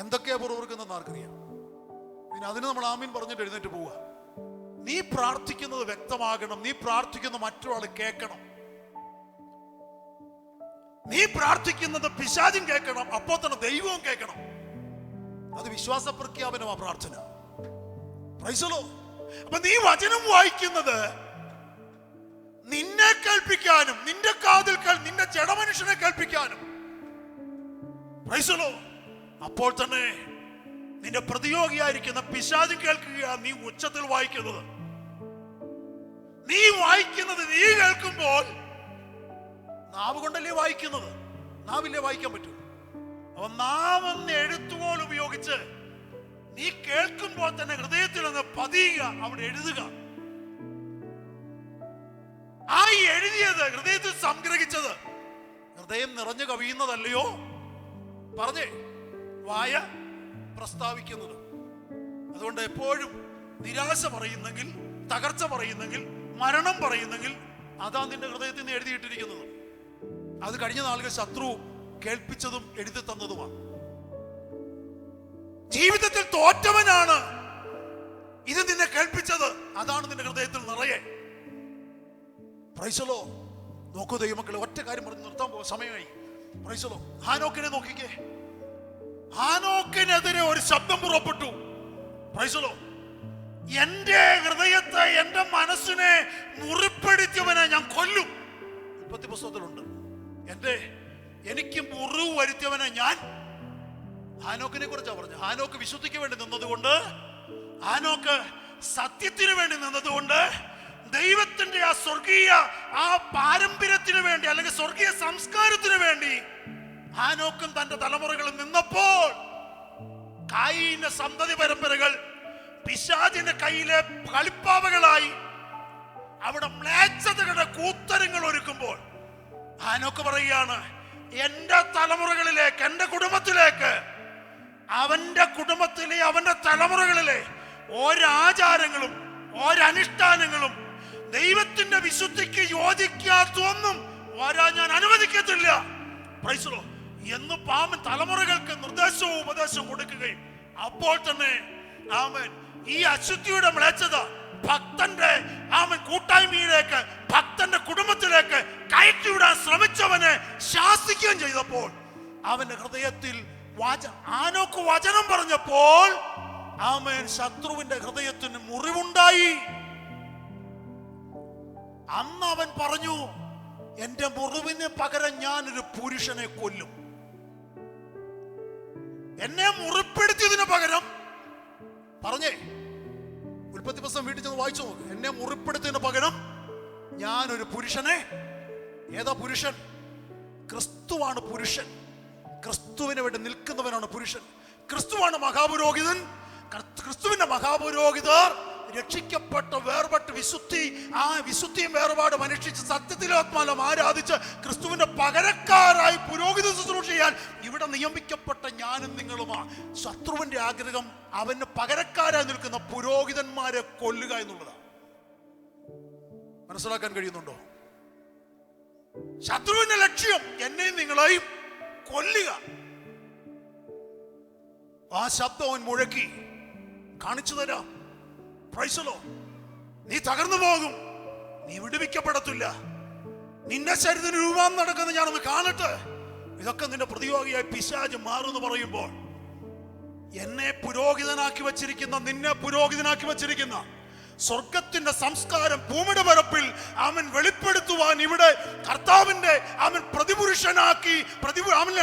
എന്തൊക്കെയാ പുറവർക്കുന്നതെന്ന് ആർക്കറിയാം. പിന്നെ അതിന് നമ്മൾ ആമീൻ പറഞ്ഞിട്ട് എഴുന്നേറ്റ് പോവുക. നീ പ്രാർത്ഥിക്കുന്നത് വ്യക്തമാകണം. നീ പ്രാർത്ഥിക്കുന്ന മറ്റൊരാൾ കേൾക്കണം. നീ പ്രാർത്ഥിക്കുന്നത് പിശാചും കേൾക്കണം, അപ്പോൾ തന്നെ ദൈവവും കേൾക്കണം. അത് വിശ്വാസ പ്രഖ്യാപനമാ പ്രാർത്ഥന. Praise the lord. അപ്പൊ നീ വചനം വായിക്കുന്നത് നിന്നെ കേൾപ്പിക്കാനും, നിന്റെ കാതിൽ നിന്റെ ജഡമനുഷ്യനെ കേൾപ്പിക്കാനും. Praise the lord. അപ്പോൾ തന്നെ നിന്റെ പ്രതിയോഗിയായിരിക്കുന്ന പിശാചും കേൾക്കുക. നീ ഉച്ചത്തിൽ വായിക്കുന്നത്, നീ വായിക്കുന്നത് നീ കേൾക്കുമ്പോൾ നാവ് കൊണ്ടല്ലേ വായിക്കുന്നത്, നാവില്ലേ വായിക്കാൻ പറ്റൂ. അപ്പൊ നാവെന്ന് എഴുത്തുപോൽ ഉപയോഗിച്ച് നീ കേൾക്കുമ്പോൾ തന്നെ ഹൃദയത്തിൽ ഒന്ന് പതിയുക, അവിടെ എഴുതുക. ആ എഴുതിയത് ഹൃദയത്തിൽ സംഗ്രഹിച്ചത് ഹൃദയം നിറഞ്ഞു കവിയുന്നതല്ലയോ? പറഞ്ഞേ, വായ പ്രസ്താവിക്കുന്നത്. അതുകൊണ്ട് എപ്പോഴും നിരാശ പറയുന്നെങ്കിൽ, തകർച്ച പറയുന്നെങ്കിൽ, മരണം പറയുന്നെങ്കിൽ അതാ നിന്റെ ഹൃദയത്തിൽ നിന്ന് എഴുതിയിട്ടിരിക്കുന്നത്. അത് കഴിഞ്ഞ നാളുകൾ ശത്രു കേൾപ്പിച്ചതും എഴുതി തന്നതുമാണ്. ജീവിതത്തിൽ തോറ്റവനാണ് ഇത് നിന്നെ കേൾപ്പിച്ചത്, അതാണ് നിന്റെ ഹൃദയത്തിൽ നിറയെ. Price the Lord. നോക്കൂ ദൈവമക്കളെ, ഒറ്റ കാര്യം പറഞ്ഞ് നിർത്താൻ പോകും, സമയമായി. Price the Lord. ഹാനോക്കിനെ നോക്കിക്കേ. ഹാനോക്കിനെതിരെ ഒരു ശബ്ദം പുറപ്പെട്ടു. Price the lord. എന്റെ ഹൃദയത്തെ, എന്റെ മനസ്സിനെ മുറിപ്പെടുത്തിയവനെ ഞാൻ കൊല്ലും. ഉൽപ്പത്തി പുസ്തകത്തിലുണ്ട്. എനിക്ക് മുറിവ് വരുത്തിയവനെ ഞാൻ. ഹാനോക്കിനെ കുറിച്ചാണ് പറഞ്ഞു. ഹാനോക്ക് വിശുദ്ധിക്ക് വേണ്ടി നിന്നതുകൊണ്ട്, ഹാനോക്ക് സത്യത്തിന് വേണ്ടി നിന്നതുകൊണ്ട്, ദൈവത്തിന്റെ ആ സ്വർഗീയ ആ പാരമ്പര്യത്തിന് വേണ്ടി, അല്ലെങ്കിൽ സ്വർഗീയ സംസ്കാരത്തിന് വേണ്ടി ഹാനോക്കും തന്റെ തലമുറകളിൽ നിന്നപ്പോൾ കായീന്റെ സന്തതി പരമ്പരകൾ പിശാചിന്റെ കയ്യിലെ കളിപ്പാവകളായി അവിടെ മ്ലേച്ഛതകളുടെ കൂത്തരങ്ങൾ ഒരുക്കുമ്പോൾ ഹാനോക്ക് പറയുകയാണ്, എന്റെ തലമുറകളിലേക്ക്, എന്റെ കുടുംബത്തിലേക്ക്, അവന്റെ കുടുംബത്തിലെ, അവന്റെ തലമുറകളിലെ ഓരാചാരങ്ങളും ഓരനുഷ്ഠാനങ്ങളും ദൈവത്തിന്റെ വിശുദ്ധിക്ക് യോജിക്കാത്തൊന്നും വരാൻ ഞാൻ അനുവദിക്കത്തില്ല. Praise the lord. എന്ന് പാമൻ തലമുറകൾക്ക് നിർദ്ദേശവും ഉപദേശവും കൊടുക്കുകയും അപ്പോൾ തന്നെ ആമേൻ ഈ അശുദ്ധിയുടെ മ്ലേച്ഛത ഭക്തന്റെ ആമൻ കൂട്ടായ്മയിലേക്ക്, ഭക്തന്റെ കുടുംബത്തിലേക്ക് കയറ്റിവിടാൻ ശ്രമിച്ചവനെ ശാസിക്കുകയും ചെയ്തപ്പോൾ അവന്റെ ഹൃദയത്തിൽ ഹാനോക്ക് വചനം പറഞ്ഞപ്പോൾ ആമേൻ ശത്രുവിന്റെ ഹൃദയത്തിന് മുറിവുണ്ടായി. അന്ന് അവൻ പറഞ്ഞു, എന്റെ മുറിവിന് പകരം ഞാനൊരു പുരുഷനെ കൊല്ലും. എന്നെ മുറിപ്പെടുത്തിയതിന് പകരം, പറഞ്ഞേ, ഉൽപ്പത്തി പുസ്തകം വീട്ടിൽ ചെന്ന് വായിച്ചു നോക്ക്. എന്നെ മുറിപ്പെടുത്തിയതിന് പകരം ഞാനൊരു പുരുഷനെ. ഏതാ പുരുഷൻ? ക്രിസ്തുവാണ് പുരുഷൻ. ക്രിസ്തുവിന് വേണ്ടി നിൽക്കുന്നവനാണ് പുരുഷൻ. ക്രിസ്തുവാണ് മഹാപുരോഹിതൻ. ക്രിസ്തുവിന്റെ മഹാപുരോഹിതർ രക്ഷിക്കപ്പെട്ട വേർപെട്ട വിശുദ്ധി, ആ വിശുദ്ധിയും വേർപാടും അനുഷ്ഠിച്ച് സത്യത്തിലാത്മാലം ആരാധിച്ച് ക്രിസ്തുവിന്റെ പകരക്കാരായി പുരോഹിത ശുശ്രൂഷ ചെയ്യാൻ ഇവിടെ നിയമിക്കപ്പെട്ട ഞാനും നിങ്ങളുമാണ്. ശത്രുവിന്റെ ആഗ്രഹം അവന് പകരക്കാരായി നിൽക്കുന്ന പുരോഹിതന്മാരെ കൊല്ലുക എന്നുള്ളതാണ്. മനസ്സിലാക്കാൻ കഴിയുന്നുണ്ടോ? ശത്രുവിന്റെ ലക്ഷ്യം എന്നെയും നിങ്ങളെയും കൊല്ലുക. ആ ശബ്ദം അവൻ മുഴക്കി. കാണിച്ചു തരാം. Price the Lord. നീ തകർന്നു പോകും, നീ വിടുവിക്കപ്പെടത്തില്ല, നിന്റെ ശരീരത്തിന് രൂപം നടക്കുന്ന ഞാനൊന്ന് കാണട്ടെ. ഇതൊക്കെ നിന്റെ പ്രതിയോഗിയായി പിശാച് മാറുമെന്ന് പറയുമ്പോൾ, എന്നെ പുരോഹിതനാക്കി വച്ചിരിക്കുന്ന, നിന്നെ പുരോഹിതനാക്കി വച്ചിരിക്കുന്ന സ്വർഗത്തിന്റെ സംസ്കാരം ഭൂമിയുടെ പരപ്പിൽ അവൻ വെളിപ്പെടുത്തുവാൻ ഇവിടെ കർത്താവിന്റെ അവൻ പ്രതിപുരുഷനാക്കി,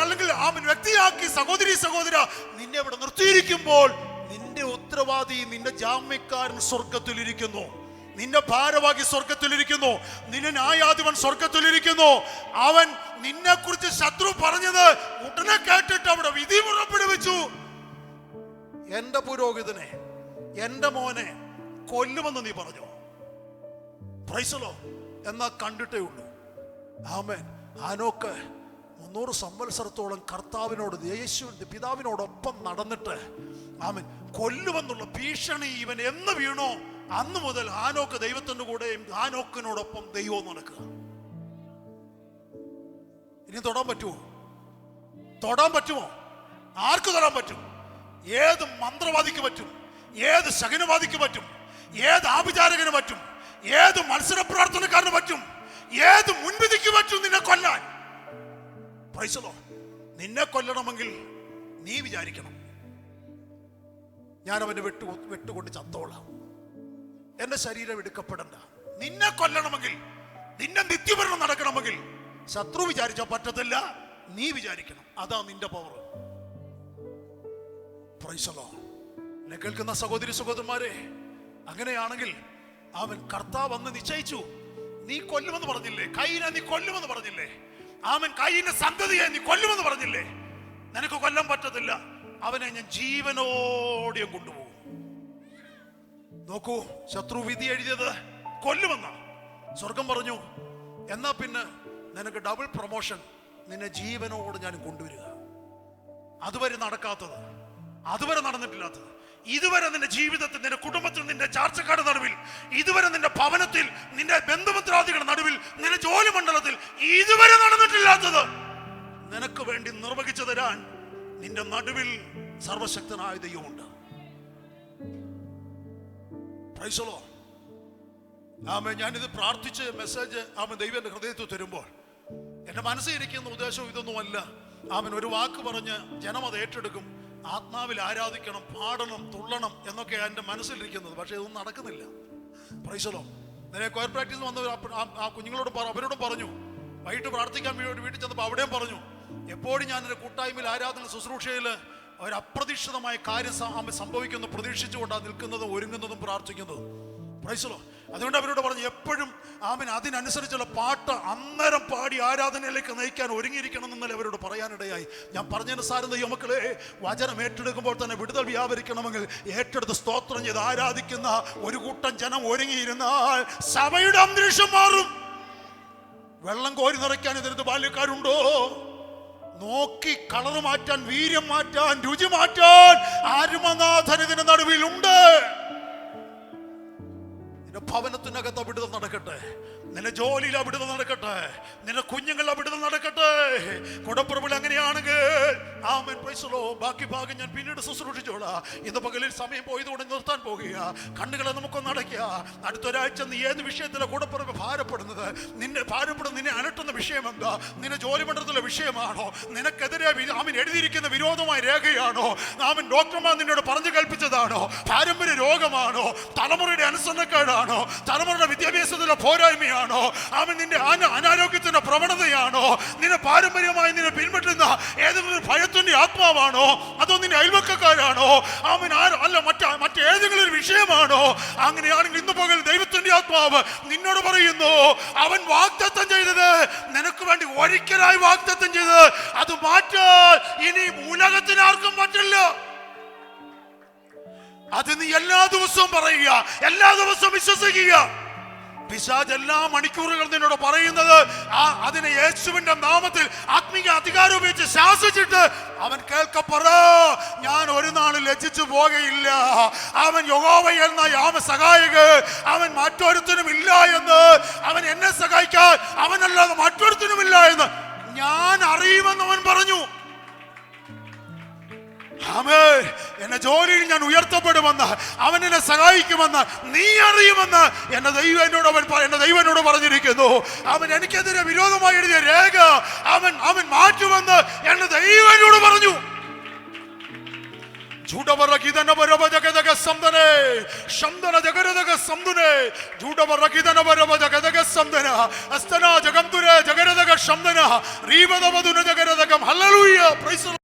അല്ലെങ്കിൽ അവൻ വ്യക്തിയാക്കി, സഹോദരി സഹോദര, നിന്നെ ഇവിടെ നിർത്തിയിരിക്കുമ്പോൾ നിന്റെ ഉത്തരവാദി, നിന്റെ ജാമ്യക്കാരൻ സ്വർഗത്തിലിരിക്കുന്നു, നിന്റെ ഭാരവാഹി സ്വർഗത്തിലിരിക്കുന്നു, നിന്റെ ന്യായാധിപൻ സ്വർഗത്തിലിരിക്കുന്നു. അവൻ നിന്നെ കുറിച്ച് ശത്രു പറഞ്ഞത് ഉടനെ കേട്ടിട്ട് അവിടെ വിധി പുറപ്പെടുവിച്ചു. എന്റെ പുരോഹിതനെ, എന്റെ മോനെ കൊല്ലുമെന്ന് നീ പറഞ്ഞു. Price the Lord. എന്നാ കണ്ടിട്ടേ ഉള്ളൂ. ആമേൻ. ഹാനോക്ക് 300 സംവത്സരത്തോളം കർത്താവിനോട്, യേശുവിന്റെ പിതാവിനോടൊപ്പം നടന്നിട്ട് ആമേൻ കൊല്ലുമെന്നുള്ള ഭീഷണി ഇവൻ എന്ന് വീണോ അന്ന് മുതൽ ഹാനോക്ക് ദൈവത്തിന്റെ കൂടെയും ഹാനോക്കിനോടൊപ്പം ദൈവവും നടക്കുക. ഇനി തൊടാൻ പറ്റുമോ? തൊടാൻ പറ്റുമോ? ആർക്ക് തൊടാൻ പറ്റും? ഏത് മന്ത്രവാദിക്ക് പറ്റും, ഏത് ശകുനവാദിക്ക് പറ്റും, ഏത് ആഭിചാരകന് പറ്റും, ഏത് മത്സര പ്രാർത്ഥനക്കാരന് പറ്റും, ഏത് മുൻവിധിക്ക് പറ്റും നിന്നെ കൊല്ലാൻ. Price the Lord. നിന്നെ കൊല്ലണമെങ്കിൽ നീ വിചാരിക്കണം, ഞാൻ അവന്റെ വെട്ടുകൊണ്ട് ചത്തോളാം, എന്റെ ശരീരം എടുക്കപ്പെടണ്ട. നിന്നെ കൊല്ലണമെങ്കിൽ, നിന്നെ നിത്യഭരണം നടക്കണമെങ്കിൽ ശത്രു വിചാരിച്ചാൽ പറ്റത്തില്ല, നീ വിചാരിക്കണം. അതാ നിന്റെ പവർ. Price the Lord. എന്നെ കേൾക്കുന്ന സഹോദരി സഹോദരന്മാരെ, അങ്ങനെയാണെങ്കിൽ അവൻ കർത്താവ് അന്ന് നിശ്ചയിച്ചു. നീ കൊല്ലുമെന്ന് പറഞ്ഞില്ലേ? കയീനെ നീ കൊല്ലുമെന്ന് പറഞ്ഞില്ലേ? അവൻ കയീന്റെ സന്തതിയെ നീ കൊല്ലുമെന്ന് പറഞ്ഞില്ലേ? നിനക്ക് കൊല്ലാൻ പറ്റത്തില്ല, അവനെ ഞാൻ ജീവനോടെ കൊണ്ടുപോകും. നോക്കൂ, ശത്രു വിധി എഴുതിയത് കൊല്ലുമെന്ന. സ്വർഗം പറഞ്ഞു, എന്നാ പിന്നെ നിനക്ക് ഡബിൾ പ്രൊമോഷൻ, നിന്നെ ജീവനോട് ഞാൻ കൊണ്ടുവരിക. അതുവരെ നടക്കാത്തത്, അതുവരെ നടന്നിട്ടില്ലാത്തത്, ഇതുവരെ നിന്റെ ജീവിതത്തിൽ, നിന്റെ കുടുംബത്തിൽ, നിന്റെ ചാർച്ചക്കാരുടെ നടുവിൽ, ഇതുവരെ നിന്റെ ഭവനത്തിൽ, നിന്റെ ബന്ധുമിത്രാദികളുടെ നടുവിൽ, നിന്റെ ജോലി മണ്ഡലത്തിൽ ഇതുവരെ നടന്നിട്ടില്ലാത്തത് നിനക്ക് വേണ്ടി നിർവഹിച്ചു തരാൻ നിന്റെ നടുവിൽ സർവശക്തനായ ദൈവമുണ്ട്. Praise the lord. ആമേൻ. ഞാനിത് പ്രാർത്ഥിച്ച് മെസ്സേജ് ആമേൻ ദൈവം എൻ്റെ ഹൃദയത്തിൽ തരുമ്പോൾ എൻ്റെ മനസ്സിലിരിക്കുന്ന ഉദ്ദേശവും ഇതൊന്നുമല്ല. ആമേൻ ഒരു വാക്ക് പറഞ്ഞ് ജനം അത് ഏറ്റെടുക്കും, ആത്മാവിൽ ആരാധിക്കണം, പാടണം, തുള്ളണം എന്നൊക്കെ എൻ്റെ മനസ്സിലിരിക്കുന്നത്. പക്ഷെ ഇതൊന്നും നടക്കുന്നില്ല. Price the Lord. നേരെ കൊയർ പ്രാക്ടീസ് വന്നവർ ആ കുഞ്ഞുങ്ങളോട് അവരോടും പറഞ്ഞു, വൈകിട്ട് പ്രാർത്ഥിക്കാൻ വേണ്ടി വീട്ടിൽ ചെന്നപ്പോൾ അവിടെയും പറഞ്ഞു, എപ്പോഴും ഞാൻ എൻ്റെ കൂട്ടായ്മയിൽ ആരാധന ശുശ്രൂഷയിൽ ഒരപ്രതീക്ഷിതമായ കാര്യം സംഭവിക്കുന്നു പ്രതീക്ഷിച്ചുകൊണ്ടാണ് നിൽക്കുന്നതും ഒരുങ്ങുന്നതും പ്രാർത്ഥിക്കുന്നതും. Praise the lord. അതുകൊണ്ട് അവരോട് പറഞ്ഞു, എപ്പോഴും ആമേൻ അതിനനുസരിച്ചുള്ള പാട്ട് അന്നേരം പാടി ആരാധനയിലേക്ക് നയിക്കാൻ ഒരുങ്ങിയിരിക്കണം എന്നല്ലേ അവരോട് പറയാനിടയായി. ഞാൻ പറഞ്ഞതിന് സാരം ദൈവമക്കളെ, വചനം ഏറ്റെടുക്കുമ്പോൾ തന്നെ വിടുതൽ വ്യാപരിക്കണമെങ്കിൽ ഏറ്റെടുത്ത് സ്തോത്രം ചെയ്ത് ആരാധിക്കുന്ന ഒരു കൂട്ടം ജനം ഒരുങ്ങിയിരുന്നാൽ സഭയുടെ അന്തരീക്ഷം മാറും. വെള്ളം കോരി നിറയ്ക്കാൻ ഇതിനകത്ത് ബാല്യക്കാരുണ്ടോ? നോക്കി കളറ് മാറ്റാൻ, വീര്യം മാറ്റാൻ, രുചി മാറ്റാൻ ആരുമനാഥൻ ഇതിന്റെ നടുവിലുണ്ട്. നിന്റെ ഭവനത്തിനകത്ത് അവിടുന്ന് നടക്കട്ടെ, നിന്റെ ജോലിയിൽ അവിടുന്ന് നടക്കട്ടെ, നിന്റെ കുഞ്ഞുങ്ങൾ അവിടുന്ന് നടക്കട്ടെ. കുടപ്പുറപ്പിൽ അങ്ങനെയാണെങ്കിൽ ആമേൻ. Praise the Lord. ബാക്കി ഭാഗം ഞാൻ പിന്നീട് ശുശ്രൂഷിച്ചോളാം. ഇന്ന് പകലിൽ സമയം പോയതുകൊണ്ട് നിർത്താൻ പോകുക. കണ്ണുകളെ നമുക്കൊന്ന് അടയ്ക്കുക. അടുത്തൊരാഴ്ച നീ ഏത് വിഷയത്തിലെ കൂടപ്പുറപ്പ് ഭാരപ്പെടുന്നത്? നിന്നെ അലട്ടുന്ന വിഷയം എന്താ? നിന്റെ ജോലി മണ്ഡലത്തിലെ വിഷയമാണോ? നിനക്കെതിരെ ആമൻ എഴുതിയിരിക്കുന്ന വിരോധമായ രേഖയാണോ? ആമൻ ഡോക്ടർമാർ നിന്നോട് പറഞ്ഞു കൽപ്പിച്ചതാണോ? പാരമ്പര്യ രോഗമാണോ? തലമുറയുടെ അനുസരണക്കേടാണോ? തലമുറയുടെ വിദ്യാഭ്യാസത്തിലെ പോരായ്മയാണോ? അവൻ നിന്റെ അനാരോഗ്യത്തിന്റെ പ്രവണതയാണോ? നിന്നെ പാരമ്പര്യമായി നിന്നെ പിൻപറ്റുന്ന ഏതെങ്കിലും ഭയത്തിന്റെ ആത്മാവാണോ? അതോ നിന്റെ അയൽവക്കക്കാരാണോ? അവൻ അല്ല മറ്റേതെങ്കിലും വിഷയമാണോ? അങ്ങനെയാണെങ്കിൽ ഇന്ന് പകൽ ദൈവത്തിന്റെ ആത്മാവ് നിന്നോട് പറയുന്നു, അവൻ വാഗ്ദത്തം ചെയ്തത് നിനക്ക് വേണ്ടി ഒരിക്കലായി വാഗ്ദത്തം ചെയ്തത് അത് മാറ്റാൻ ഇനി ഉലകത്തിന് ആർക്കും പറ്റില്ല. അത് നീ എല്ലാ ദിവസവും പറയുക, എല്ലാ ദിവസവും വിശ്വസിക്കുക. പിശാച് എല്ലാ മണിക്കൂറുകൾ നിന്നോട് പറയുന്നത് അതിനെ യേശുവിന്റെ നാമത്തിൽ ആത്മീയ അധികാരം ഉപയോഗിച്ച് ശാസിച്ചിട്ട് അവൻ കേൾക്കപ്പറ, ഞാൻ ഒരു നാൾ ലജ്ജിച്ചു പോകയില്ല. അവൻ യഹോവ എന്ന യാമ സഹായക, അവൻ മറ്റൊരുത്തനും ഇല്ല എന്ന്, അവൻ എന്നെ സഹായിക്കാൻ അവനല്ലാതെ മറ്റൊരുത്തനുമില്ല എന്ന് ഞാൻ അറിയുമെന്ന് അവൻ പറഞ്ഞു. ആമേൻ. എന്റെ ജോലിയിൽ ഞാൻ ഉയർത്തപ്പെടുമെന്ന്, അവൻ എന്നെ സഹായിക്കുമെന്ന് നീ അറിയുമെന്ന് എന്റെ ദൈവം എന്നോട് പറഞ്ഞിരിക്കുന്നു. അവൻ എനിക്കെതിരെ വിരോധമായി എഴുതിയ രേഖ അവൻ മാറ്റുമെന്ന് എന്റെ ദൈവം എന്നോട് പറഞ്ഞു. ഹല്ലേലൂയ. പ്രൈസ്